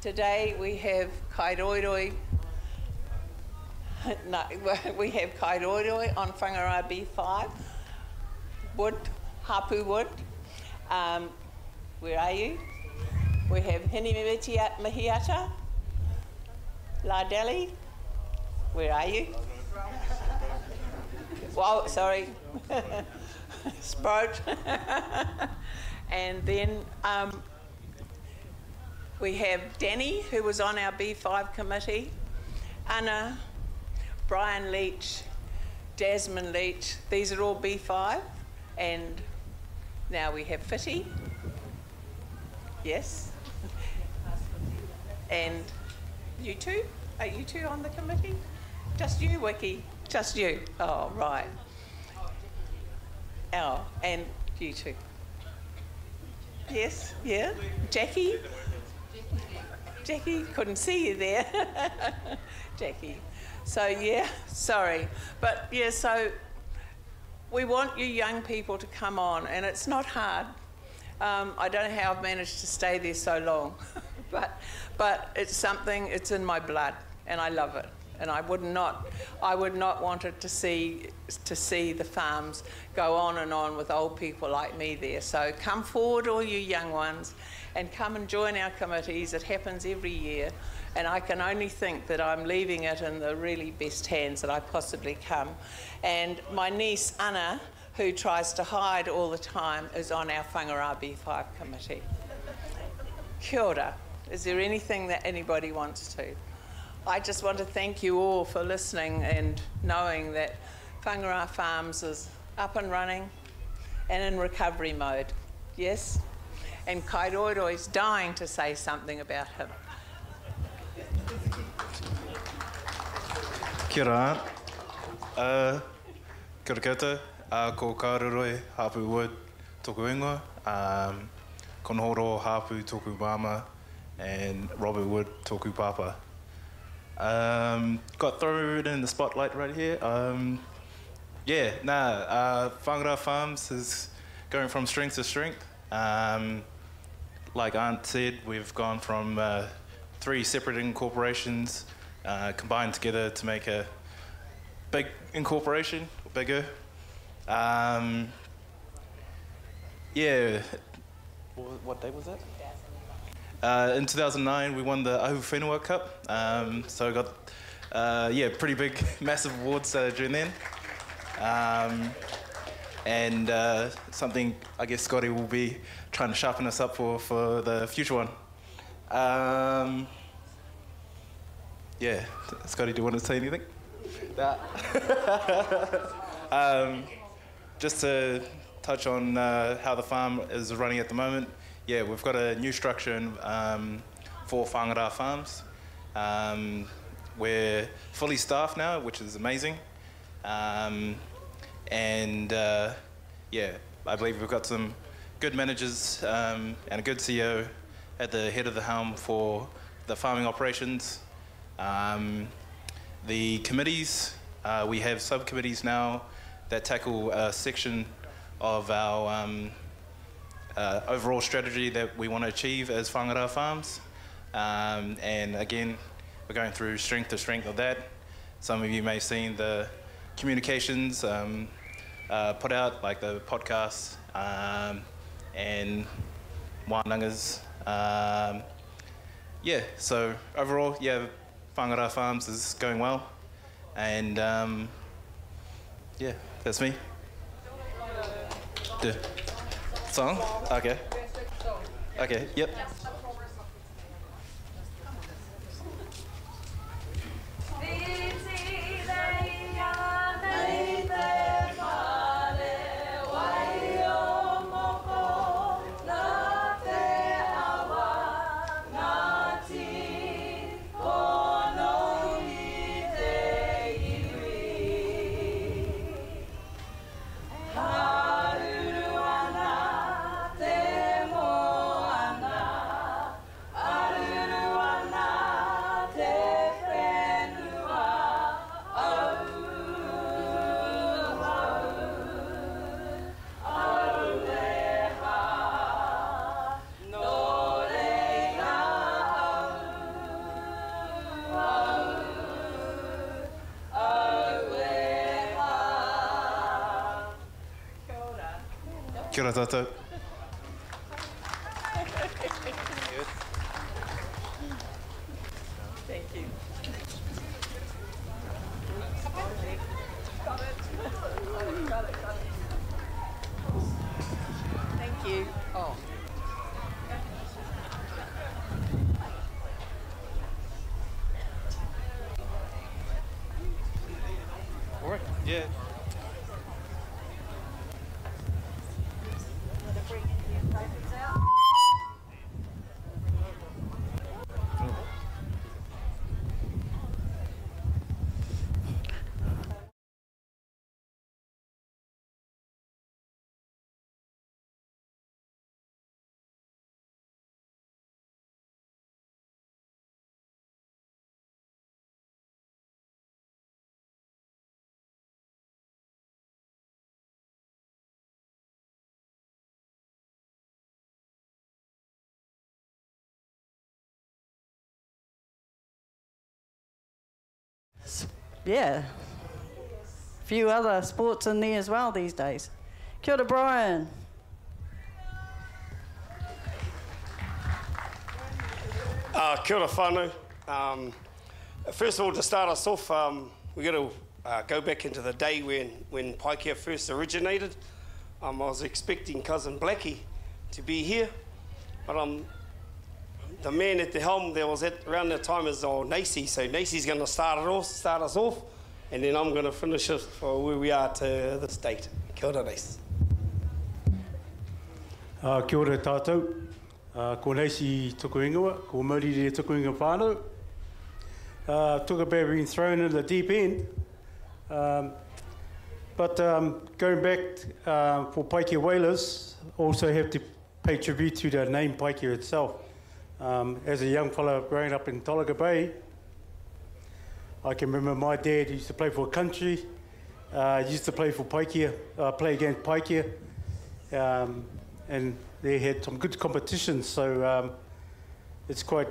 Today we have Kairoi. No, we have Kairoi on Whangarā B5, wood, hapu wood. Where are you? We have Hinimiti Mahiata, La Delhi. Where are you? Well, sorry, Sprout. And then we have Danny, who was on our B5 committee, Anna, Brian Leach, Jasmine Leach. These are all B5. And now we have Fitty. Yes. And you two? Are you two on the committee? Just you, Wiki? Just you? Oh, right. Oh, and you two? Yes, yeah. Jackie? Jackie, couldn't see you there. Jackie. So, yeah, sorry. But, yeah, so we want you young people to come on, and it's not hard. I don't know how I've managed to stay there so long, but it's something, it's in my blood, and I love it. And I would not want it to see the farms go on and on with old people like me there. So come forward, all you young ones, and come and join our committees. It happens every year, and I can only think that I'm leaving it in the really best hands that I possibly can. And my niece Anna, who tries to hide all the time, is on our Whangarā B5 committee. Kia ora. Is there anything that anybody wants to? I just want to thank you all for listening and knowing that Whangarā Farms is up and running and in recovery mode. Yes? And Kairoi is dying to say something about him. Kia ora. Kia ora koutou. Ko Korero hapu wood toku ingoa. Konhoro hapu toku mama. And Robert Wood toku papa. Got thrown in the spotlight right here. Whangarā Farms is going from strength to strength. Like Aunt said, we've gone from 3 separate incorporations combined together to make a big incorporation, bigger. what day was that? In 2009, we won the Ahu Whenua Cup. So we got, pretty big, massive awards during then. And something I guess Scotty will be trying to sharpen us up for the future one. Scotty, do you want to say anything? Just to touch on how the farm is running at the moment. Yeah, we've got a new structure for Whangara Farms. We're fully staffed now, which is amazing. I believe we've got some good managers and a good CEO at the head of the helm for the farming operations. The committees, we have subcommittees now that tackle a section of our overall strategy that we want to achieve as Whangara Farms. And again, we're going through strength to strength of that. Some of you may have seen the communications put out, like the podcasts and wānangas. So overall, Whangara Farms is going well. And that's me. The song? Okay. Okay, yep. Kia ora tātou. Thank you. Thank you. Oh. All right. Yeah. Yeah. A few other sports in there as well these days. Kia ora, Brian. Kia ora whānau. First of all, to start us off, we're going to go back into the day when Paikea first originated. I was expecting Cousin Blackie to be here, but the man at the helm there was around that time is Nacy, so Nacy's going to start us off, and then I'm going to finish it for where we are to this date. Kia ora, Nacy. Kia ora tātou. Ko Nacy tuku ingoa, ko Maurire tuku ingoa whānau. Talk about being thrown in the deep end. But going back for Paikea Whalers, also have to pay tribute to the name Paikea itself. As a young fellow growing up in Tolaga Bay, I can remember my dad used to play for a country, used to play for Paikea, play against Paikea, and they had some good competitions, so it's quite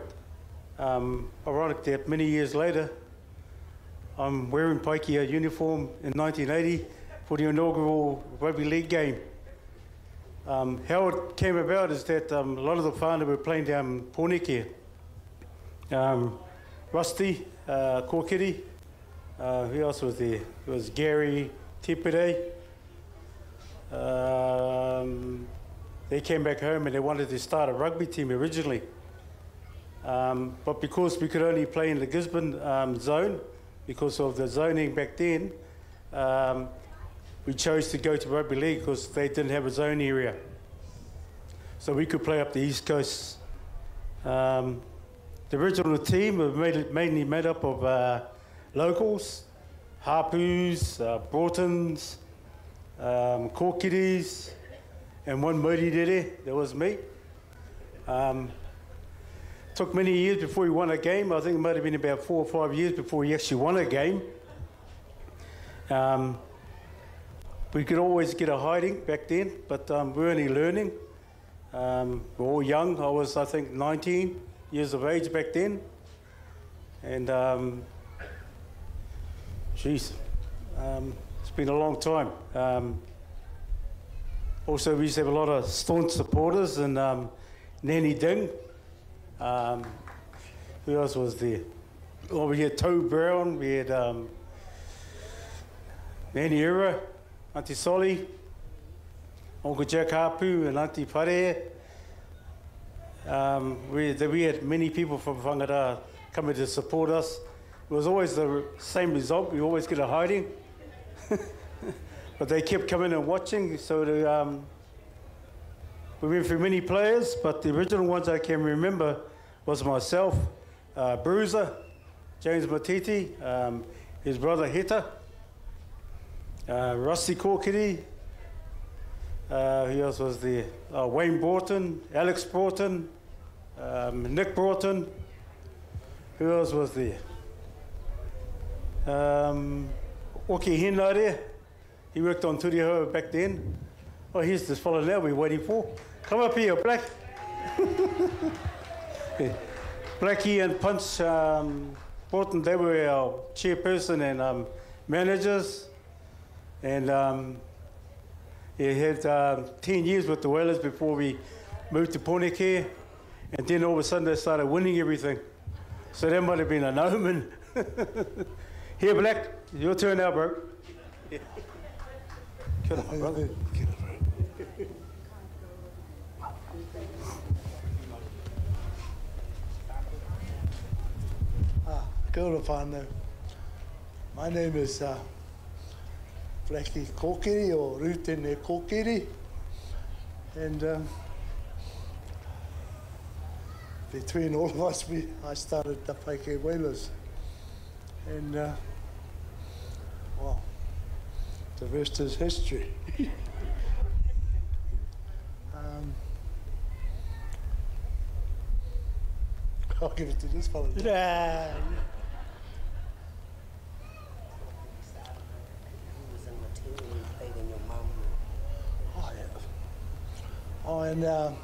ironic that many years later I'm wearing Paikea uniform in 1980 for the inaugural rugby league game. How it came about is that a lot of the whānau were playing down Pōneke. Rusty, Kōkiri, who else was there? It was Gary, Tepere. They came back home and they wanted to start a rugby team originally. But because we could only play in the Gisborne zone, because of the zoning back then, we chose to go to rugby league because they didn't have a zone area. So we could play up the East Coast. The original team was mainly made up of locals, Hapus, Broughtons, Kōkiris, and one Mōrirere, that was me. Took many years before we won a game. I think it might have been about 4 or 5 years before we actually won a game. We could always get a hiding back then, but we were only learning. We were all young. I was, I think, 19 years of age back then. And, geez, it's been a long time. Also, we used to have a lot of staunch supporters, and Nanny Ding. Who else was there? Oh, we had Toe Brown, we had Nanny Ura, Auntie Solly, Uncle Jack Hapu, and Auntie Pare. We had many people from Whangara coming to support us. It was always the same result. We always get a hiding. But they kept coming and watching, so we went through many players, but the original ones I can remember was myself, Bruiser, James Matiti, his brother Heta, Rusty Kōkiri, who else was there? Wayne Broughton, Alex Broughton, Nick Broughton. Who else was there? Oki Hinare, he worked on Turihoa back then. Oh, here's this fellow now we're waiting for. Come up here, Black. Blackie and Punch Broughton, they were our chairperson and managers. And he had 10 years with the Whalers before we moved to Pōneke. And then all of a sudden they started winning everything. So that might have been an omen. Here, Black, your turn now, bro. Yeah. Kia ora, my brother. Kia ora. Kia ora whānau. My name is Blackie Kōkiri, or Rūtene Kōkiri. And between all of us, I started the Paike Whalers. And, well, the rest is history. I'll give it to this fellow. Yeah. Oh, and the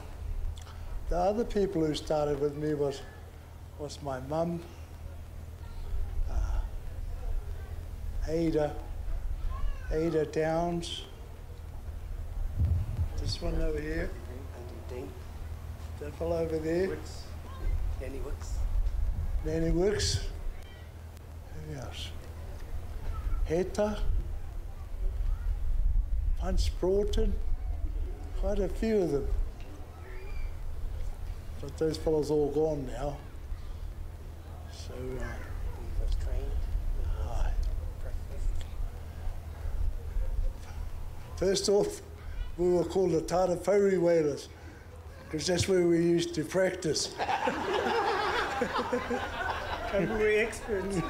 other people who started with me was my mum, Ada Downs. This one over here. That fellow over there. Nanny Wicks. Nanny Wicks. Who else? Heta. Punch Broughton. Quite a few of them. But those fellows all gone now. So, hi. First off, we were called the Tātapauri Whalers, because that's where we used to practice. And we're experts.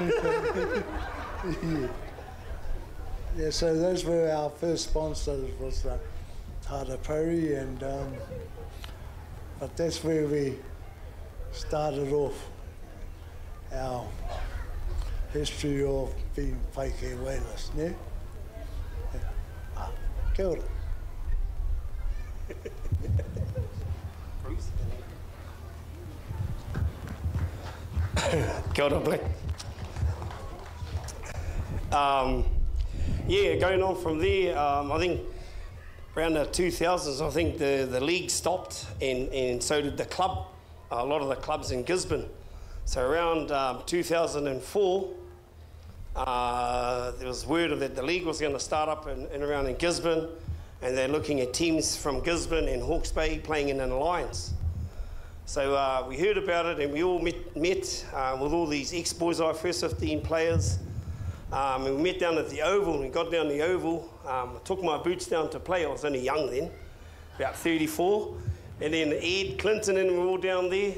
Yeah, so those were our first sponsors, was Tātapauri, and but that's where we started off our history of being Paike Whalers, ne? Kia ora. Kia ora, Black. Yeah, going on from there, I think around the 2000s, I think the league stopped, and so did the club, a lot of the clubs in Gisborne. So around 2004, there was word that the league was going to start up around in Gisborne, and they're looking at teams from Gisborne and Hawke's Bay playing in an alliance. So we heard about it, and we all met with all these ex-Boys Eye First 15 players. And we met down at the Oval, and we got down the Oval. I took my boots down to play. I was only young then, about 34. And then Ed, Clinton, and we were all down there.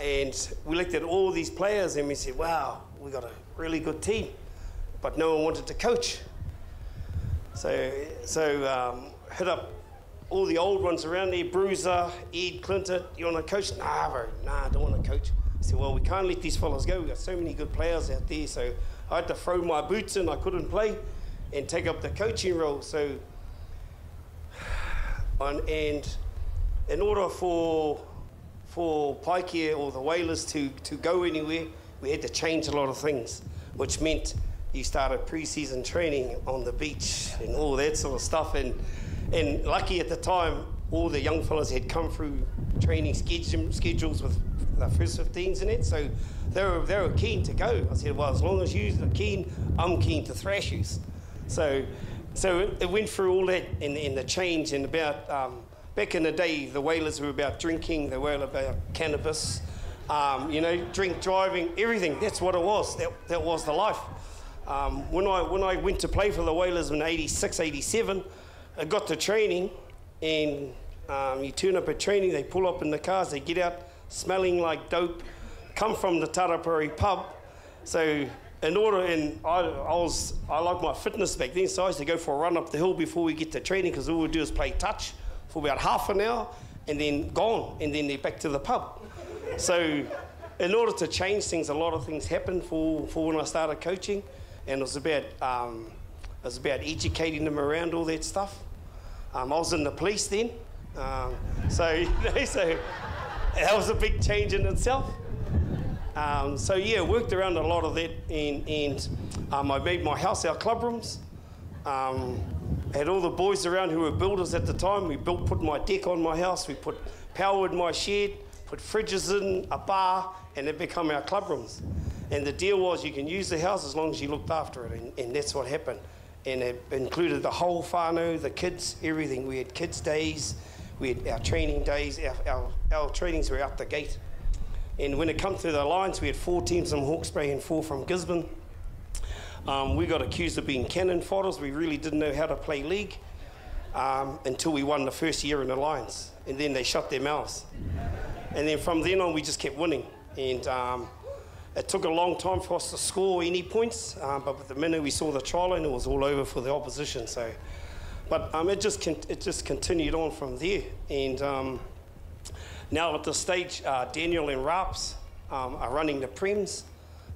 And we looked at all these players, and we said, wow, we got a really good team. But no one wanted to coach. So hit up all the old ones around there, Bruiser, Ed, Clinton, you want to coach? Nah, bro, nah, I don't want to coach. I said, well, we can't let these fellas go. We've got so many good players out there. So I had to throw my boots in. I couldn't play and take up the coaching role. So, and in order for Paikea or the Whalers to go anywhere, we had to change a lot of things, which meant you started pre-season training on the beach and all that sort of stuff. And lucky at the time, all the young fellas had come through training schedules with the first 15s in it, so they were keen to go. I said, well, as long as you are keen, I'm keen to thrash you. So it went through all that in the change, and about back in the day, the Whalers were about drinking, they were about cannabis, drink driving, everything. That's what it was. That was the life. When I went to play for the Whalers in 86, 87, I got to training, and you turn up at training, they pull up in the cars, they get out smelling like dope, come from the Tarapuri pub. So in order, and I like my fitness back then, so I used to go for a run up the hill before we get to training, because all we do is play touch for about half an hour, and then gone, and then they're back to the pub. So in order to change things, a lot of things happened for when I started coaching, and it was about educating them around all that stuff. I was in the police then, so that was a big change in itself. So yeah, worked around a lot of that, and I made my house our club rooms. Had all the boys around who were builders at the time. We put my deck on my house, we put power in my shed, put fridges in, a bar, and it became our club rooms. And the deal was you can use the house as long as you looked after it, and that's what happened. And it included the whole whānau, the kids, everything. We had kids' days, we had our training days, our trainings were out the gate. And when it comes to the Alliance, we had 4 teams from Hawke's Bay and 4 from Gisborne. We got accused of being cannon fodders. We really didn't know how to play league until we won the first year in Alliance. And then they shut their mouths. And then from then on, we just kept winning. And it took a long time for us to score any points, but the minute we saw the try line, it was all over for the opposition. So, but it just continued on from there. And now at this stage, Daniel and Raps are running the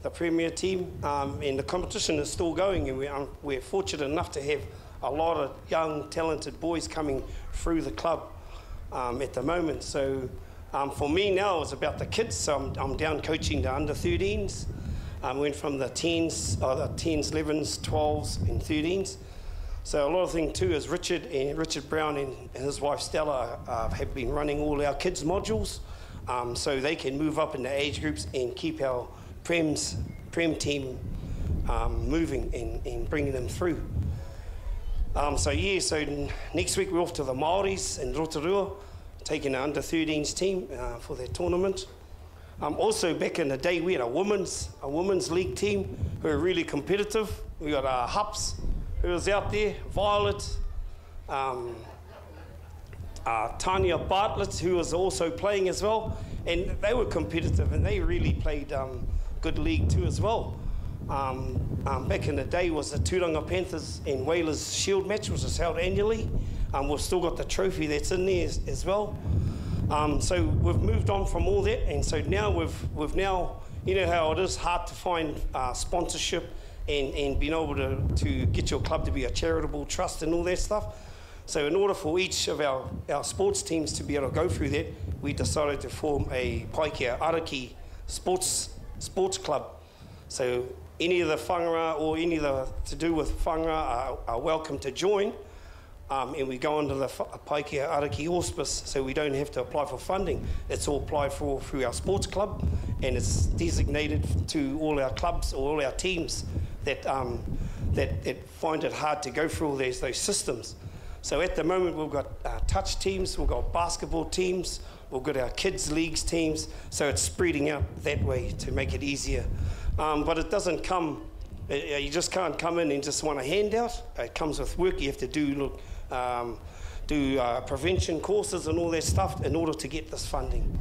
Premier team, and the competition is still going. And we're fortunate enough to have a lot of young, talented boys coming through the club at the moment. So. For me now, it's about the kids, so I'm down coaching the under-13s. I went from the 10s, 11s, 12s, and 13s. So a lot of things too is Richard Brown and his wife Stella have been running all our kids modules, so they can move up in the age groups and keep our Prem team moving and bringing them through. So next week we're off to the Māoris in Rotorua, taking the under-13s team for their tournament. Also, back in the day, we had a women's league team who were really competitive. We got Hups, who was out there, Violet, Tanya Bartlett, who was also playing as well, and they were competitive, and they really played good league too as well. Back in the day was the Tūranga Panthers and Whalers Shield match, which was held annually. We've still got the trophy that's in there as well. So we've moved on from all that, and so now we've now, you know how it is hard to find sponsorship and being able to get your club to be a charitable trust and all that stuff. So in order for each of our sports teams to be able to go through that, we decided to form a Paikea Araki sports club. So any of the whangara or any of the to do with whangara are welcome to join. and we go under the Paikea Ariki auspice, so we don't have to apply for funding. It's all applied for through our sports club, and it's designated to all our clubs or all our teams that find it hard to go through all those systems. So at the moment we've got touch teams, we've got basketball teams, we've got our kids leagues teams, so it's spreading out that way to make it easier. But it doesn't come, you just can't come in and just want a handout. It comes with work. You have to do prevention courses and all that stuff in order to get this funding.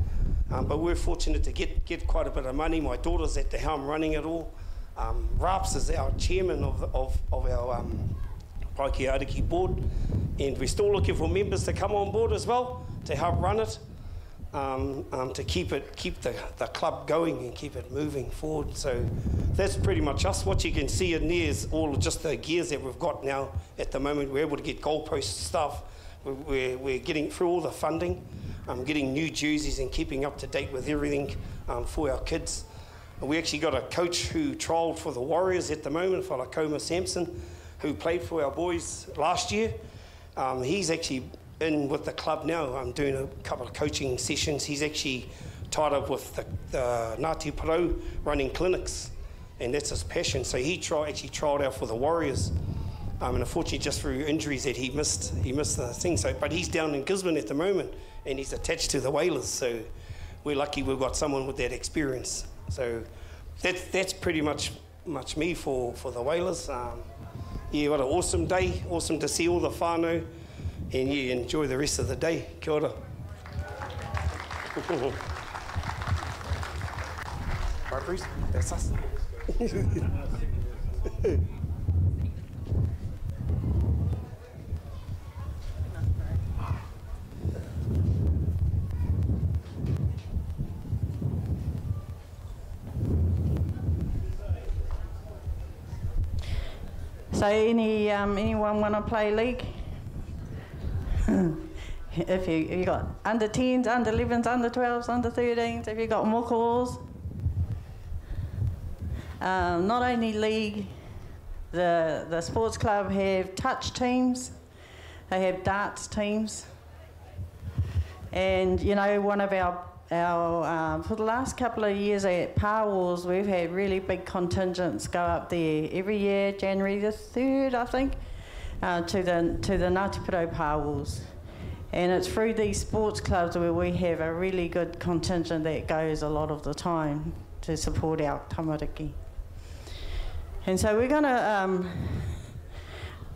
But we're fortunate to get quite a bit of money. My daughter's at the helm running it all. Raps is our chairman of our Paikea Ariki board, and we're still looking for members to come on board as well to help run it, to keep the club going and keep it moving forward. So that's pretty much us. What you can see in there is all just the gears that we've got now. At the moment, we're able to get goalpost stuff. We're getting through all the funding, getting new jerseys and keeping up to date with everything for our kids. And we actually got a coach who trialled for the Warriors at the moment, Falakoma Sampson, who played for our boys last year. He's actually in with the club now. I'm doing a couple of coaching sessions. He's actually tied up with the Ngāti Porou running clinics, and that's his passion. So he actually trialled out for the Warriors, and unfortunately just through injuries that he missed the thing. So, but he's down in Gisborne at the moment, and he's attached to the Whalers. So we're lucky we've got someone with that experience. So that's pretty much me for the Whalers. Yeah, what an awesome day. Awesome to see all the whānau, and yeah, enjoy the rest of the day. Kia ora. Right, Bruce? That's us. So anyone want to play league? If you got under 10s, under 11s, under 12s, under 13s, if you got mokos. Not only league, the sports club have touch teams, they have darts teams, and you know, one of our for the last couple of years at Power Wars, we've had really big contingents go up there every year, January the 3rd, I think, to the Ngāti Porou Power Wars. And it's through these sports clubs where we have a really good contingent that goes a lot of the time to support our tamariki. And so we're going to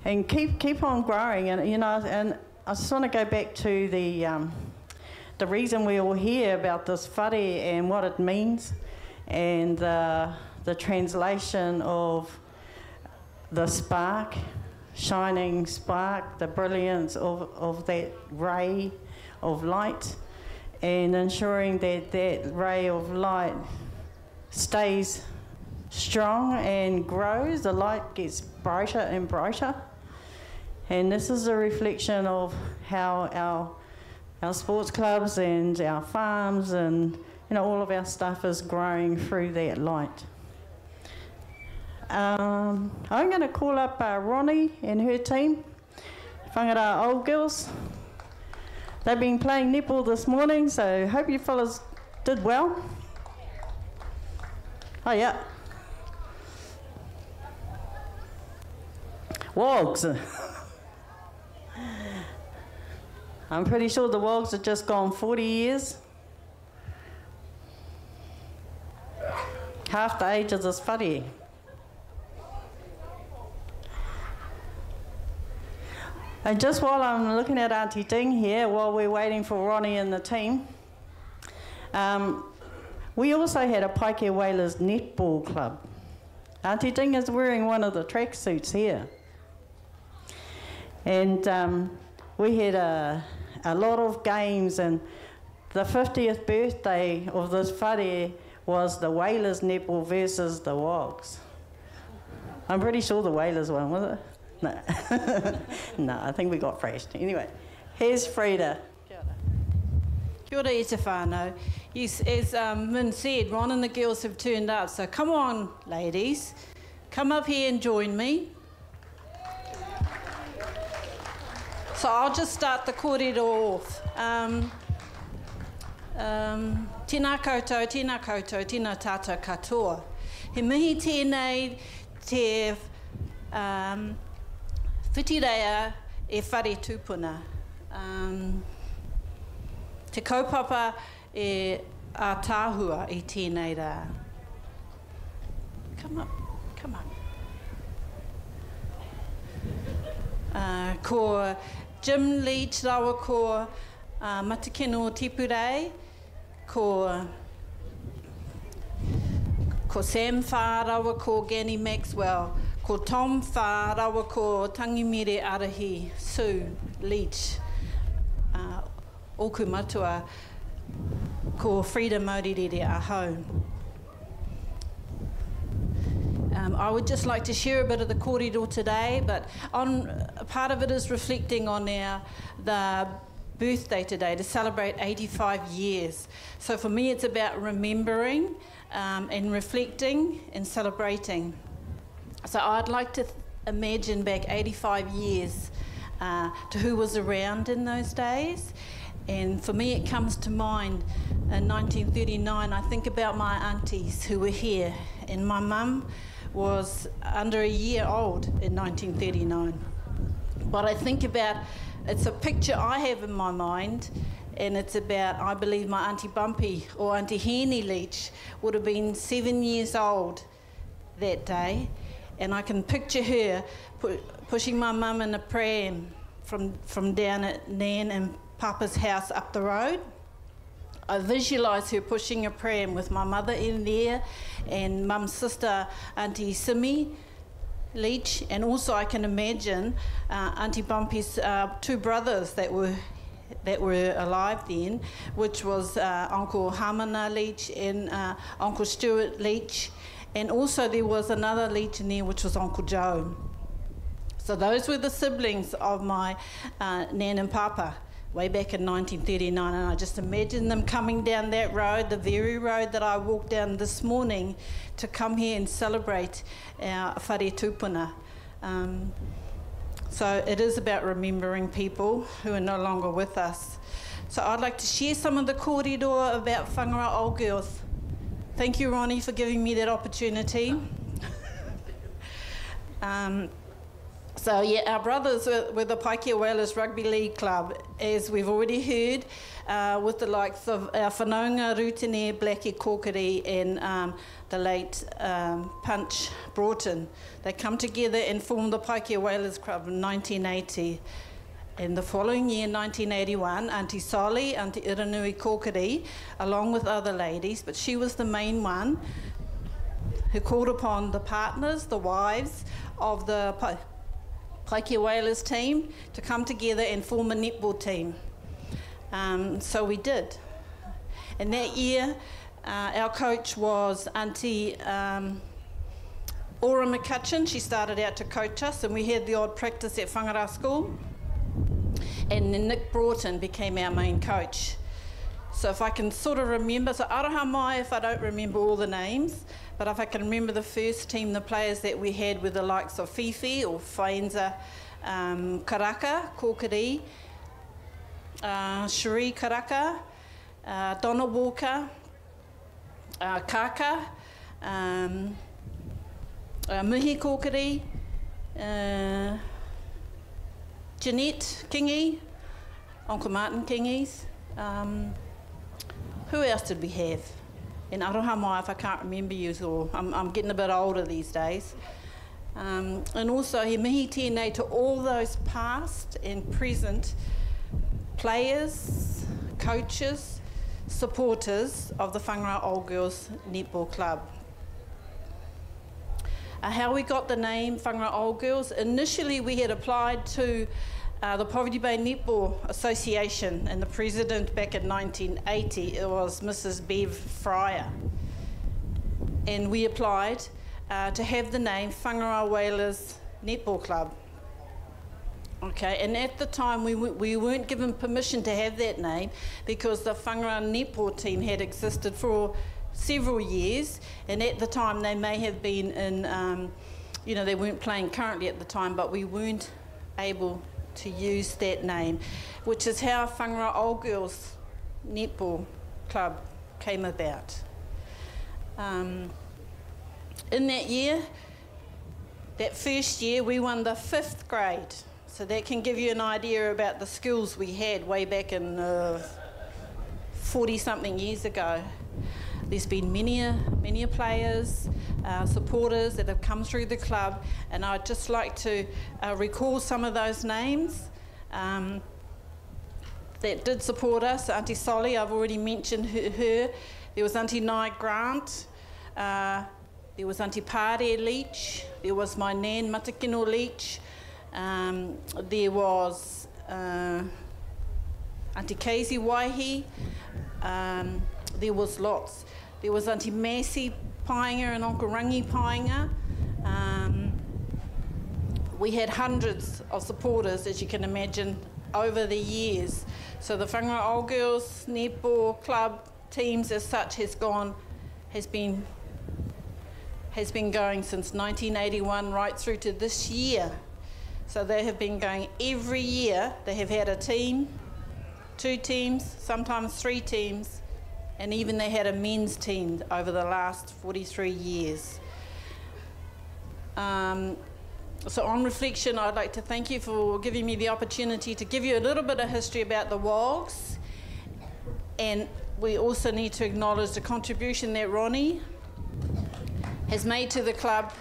and keep on growing, and you know, and I just want to go back to the reason we're all here about this whare and what it means, and the translation of the spark, shining spark, the brilliance of that ray of light, and ensuring that that ray of light stays strong and grows. The light gets brighter and brighter, and this is a reflection of how our sports clubs and our farms and all of our stuff is growing through that light. I'm going to call up Ronnie and her team, Whangara Old Girls. They've been playing netball this morning, so hope you fellas did well. Oh yeah. Wogs. I'm pretty sure the Wogs have just gone 40 years. Half the age of this whare. And just while I'm looking at Auntie Ding here, while we're waiting for Ronnie and the team, we also had a Paikea Whalers netball club. Auntie Ding is wearing one of the tracksuits here. And we had a lot of games, and the 50th birthday of this whare was the Whalers netball versus the Wogs. I'm pretty sure the Whalers won, was it? No. No, I think we got thrashed. Anyway, here's Frida. Kia ora e te whānau. Yes, as Min said, Ron and the girls have turned up, so come on, ladies. Come up here and join me. So I'll just start the kōrero off. Tēnā koutou, tēnā tātou katoa. He mihi tēnei te whitireia e whare tūpuna. Te kaupapa e a tāhua I tēnei rā. Come up. Ko Jim Leach rawa ko Matakeno Tipurei, ko Sam Wha rawa ko Gani Maxwell, ko Tom Wha rawa ko Tangimere Arahi Sue Leach, oku matua ko Frida Maurirere Ahau. I would just like to share a bit of the kōrero today, but part of it is reflecting on the birthday today, to celebrate 85 years. So for me, it's about remembering and reflecting and celebrating. So I'd like to imagine back 85 years to who was around in those days. And for me, it comes to mind in 1939, I think about my aunties who were here, and my mum was under a year old in 1939. But I think about, it's a picture I have in my mind, and it's about, I believe my Auntie Bumpy or Auntie Henny Leach would have been 7 years old that day, and I can picture her pushing my mum in a pram from down at Nan and Papa's house up the road. I visualise her pushing a pram with my mother in there and Mum's sister, Auntie Simi Leach, and also I can imagine Auntie Bumpy's two brothers that were alive then, which was Uncle Hamana Leach and Uncle Stuart Leach, and also there was another Leach in there, which was Uncle Joe. So those were the siblings of my Nan and Papa, way back in 1939, and I just imagine them coming down that road, the very road that I walked down this morning, to come here and celebrate our whare tūpuna. So it is about remembering people who are no longer with us. So I'd like to share some of the kōrero about whangara old girls. Thank you, Ronnie, for giving me that opportunity. So yeah, our brothers were the Paikea Whalers Rugby League Club, as we've already heard, with the likes of our whanaunga Rutene, Blackie Korkeri, and the late Punch Broughton. They come together and form the Paikea Whalers Club in 1980. And the following year, 1981, Auntie Soli, Auntie Iranui Korkeri, along with other ladies, but she was the main one who called upon the partners, the wives of the Paikea Whalers team to come together and form a netball team. So we did. And that year, our coach was Auntie Ora McCutcheon. She started out to coach us, and we had the odd practice at whangara school. And then Nick Broughton became our main coach. So if I can sort of remember, so aroha mai if I don't remember all the names, but if I can remember the first team, the players that we had were the likes of Fifi or Faenza Karaka, Korkeri, Cherie Karaka, Donna Walker, Kaka, Muhi Korkeri, Jeanette Kingy, Uncle Martin Kingies. Who else did we have? In aroha mai if I can't remember you, or I'm getting a bit older these days. And also he mihi tēnei to all those past and present players, coaches, supporters of the Whangara Old Girls Netball Club. How we got the name Whangara Old Girls, initially we had applied to the Poverty Bay Netball Association, and the president back in 1980, it was Mrs. Bev Fryer. And we applied to have the name Whangara Whalers Netball Club. Okay, and at the time we weren't given permission to have that name because the Whangara netball team had existed for several years, and at the time they may have been in, they weren't playing currently at the time, but we weren't able to use that name, which is how Whangaroa Old Girls Netball Club came about. In that year, that first year, we won the 5th grade. So that can give you an idea about the skills we had way back in 40-something years ago. There's been many players, supporters that have come through the club, and I'd just like to recall some of those names that did support us. Auntie Solly, I've already mentioned her. There was Auntie Nye Grant, there was Auntie Pare Leach, there was my nan Matakino Leach, there was Auntie Casey Waihi, there was lots. There was Auntie Massey Painga and Uncle Rangi Painga. We had hundreds of supporters, as you can imagine, over the years. So the Whangaroa Old Girls Netball Club teams as such has been going since 1981 right through to this year. So they have been going every year. They have had a team, 2 teams, sometimes 3 teams, and even they had a men's team over the last 43 years. So on reflection, I'd like to thank you for giving me the opportunity to give you a little bit of history about the Wogs, and we also need to acknowledge the contribution that Ronnie has made to the club.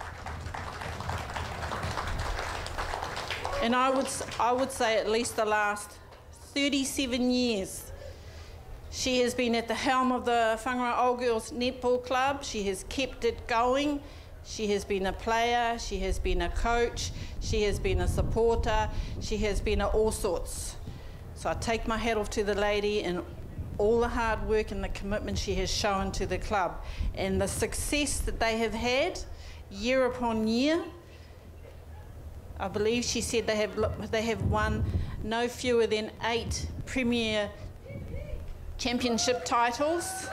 And I would say at least the last 37 years. She has been at the helm of the Whangaroa Old Girls Netball Club. She has kept it going. She has been a player, she has been a coach, she has been a supporter, she has been all sorts. So I take my hat off to the lady and all the hard work and the commitment she has shown to the club, and the success that they have had year upon year. I believe she said they have won no fewer than 8 Premier Championship titles,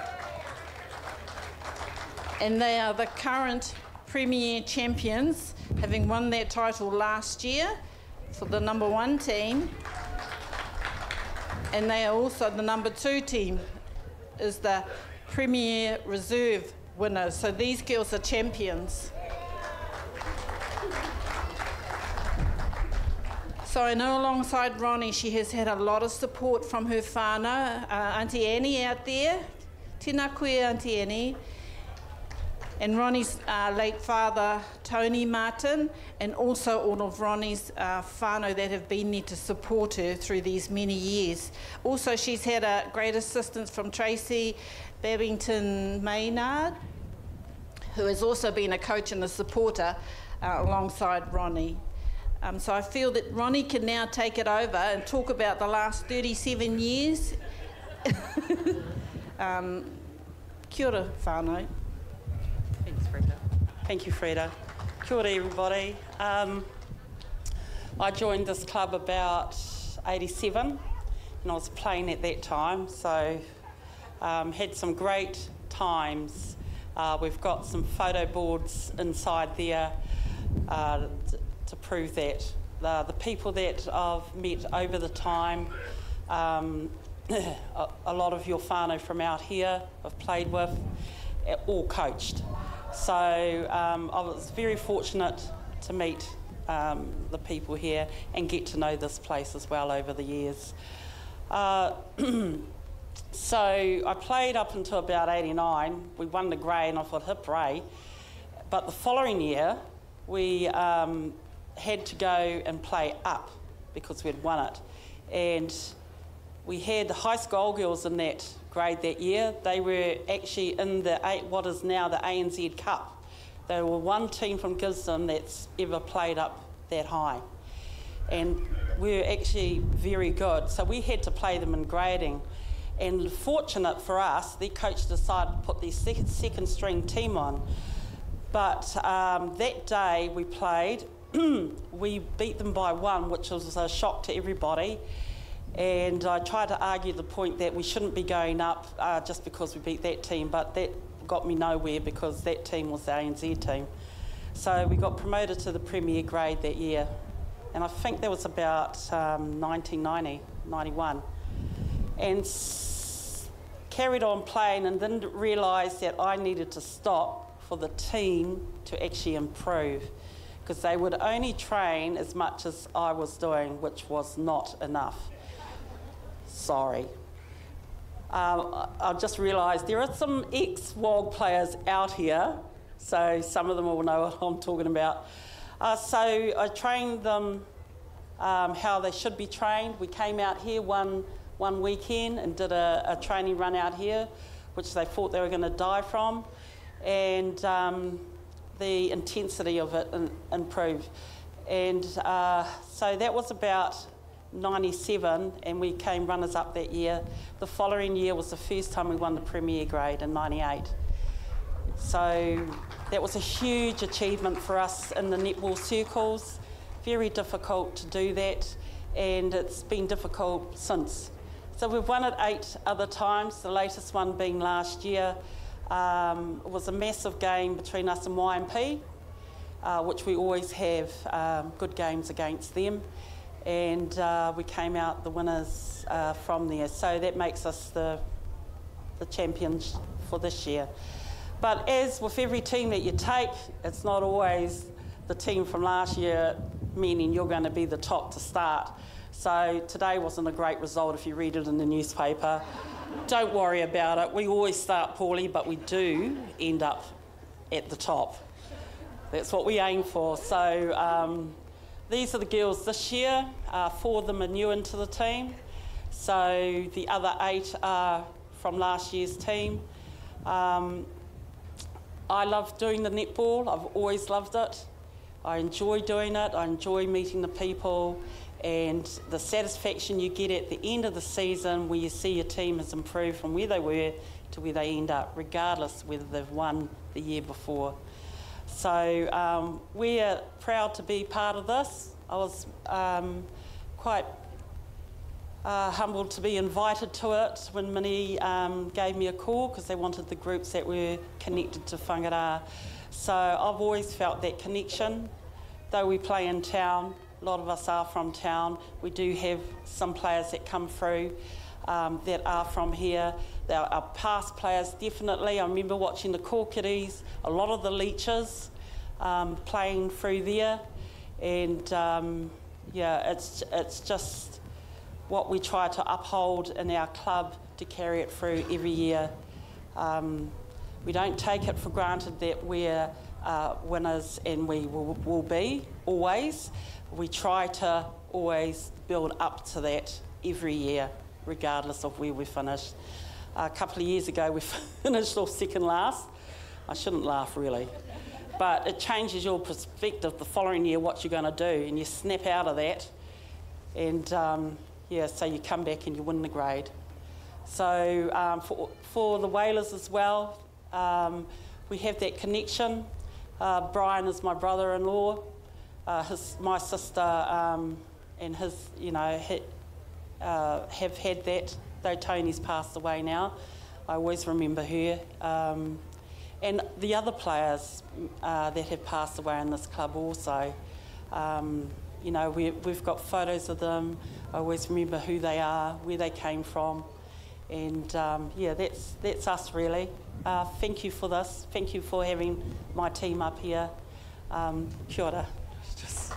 and they are the current Premier Champions, having won that title last year for the number 1 team, and they are also the number 2 team, is the Premier Reserve winners. So these girls are champions. So I know alongside Ronnie, she has had a lot of support from her whānau, Auntie Annie out there. Tēnā koe, Auntie Annie. And Ronnie's late father, Tony Martin, and also all of Ronnie's whānau that have been there to support her through these many years. Also, she's had a great assistance from Tracy Babington Maynard, who has also been a coach and a supporter alongside Ronnie. So I feel that Ronnie can now take it over and talk about the last 37 years. Kia ora, whānau. Thanks, Freda. Thank you, Freda. Kia ora, everybody. I joined this club about 87, and I was playing at that time, so had some great times. We've got some photo boards inside there to prove that. The people that I've met over the time, a lot of your whānau from out here I've played with, all coached. So I was very fortunate to meet the people here and get to know this place as well over the years. So I played up until about 89. We won the grey and I thought, hip-ray. But the following year, we had to go and play up because we'd won it. And we had the high school old girls in that grade that year. They were actually in what is now the ANZ Cup. They were one team from Gisborne that's ever played up that high. And we were actually very good. So we had to play them in grading. And fortunate for us, their coach decided to put their second string team on. But that day we played, we beat them by 1, which was a shock to everybody. And I tried to argue the point that we shouldn't be going up just because we beat that team, but that got me nowhere because that team was the ANZ team. So we got promoted to the Premier grade that year. and I think that was about 1990, 91. And carried on playing and didn't realise that I needed to stop for the team to actually improve, because they would only train as much as I was doing, which was not enough. Sorry. I just realised there are some ex-WOG players out here, so some of them will know what I'm talking about. So I trained them how they should be trained. We came out here one weekend and did a training run out here, which they thought they were going to die from, and the intensity of it improved. And so that was about 97, and we came runners-up that year. The following year was the first time we won the Premier grade in 98. So that was a huge achievement for us in the netball circles. Very difficult to do that, and it's been difficult since. So we've won it 8 other times, the latest one being last year. It was a massive game between us and YMP, which we always have good games against them. And we came out the winners from there. So that makes us the champions for this year. But as with every team that you take, it's not always the team from last year, meaning you're going to be the top to start. So today wasn't a great result if you read it in the newspaper. Don't worry about it. We always start poorly, but we do end up at the top. That's what we aim for. So these are the girls this year. 4 of them are new into the team. So the other 8 are from last year's team. I love doing the netball. I've always loved it. I enjoy doing it. I enjoy meeting the people, and the satisfaction you get at the end of the season where you see your team has improved from where they were to where they end up, regardless whether they've won the year before. So we're proud to be part of this. I was quite humbled to be invited to it when Mini gave me a call, because they wanted the groups that were connected to whangara. So I've always felt that connection. Though we play in town, a lot of us are from town. We do have some players that come through that are from here. There are past players, definitely. I remember watching the Korkeros, a lot of the Leeches playing through there. And yeah, it's just what we try to uphold in our club to carry it through every year. We don't take it for granted that we're winners, and we will be always. We try to always build up to that every year, regardless of where we finish. A couple of years ago we finished off second last. I shouldn't laugh really, but it changes your perspective the following year what you're going to do, and you snap out of that, and yeah, so you come back and you win the grade. So for the Whalers as well, we have that connection. Brian is my brother-in-law. My sister and his, you know, have had that, though Tony's passed away now. I always remember her. And the other players that have passed away in this club also. You know, we've got photos of them. I always remember who they are, where they came from. And yeah, that's us really. Thank you for this. Thank you for having my team up here. Kia ora. Just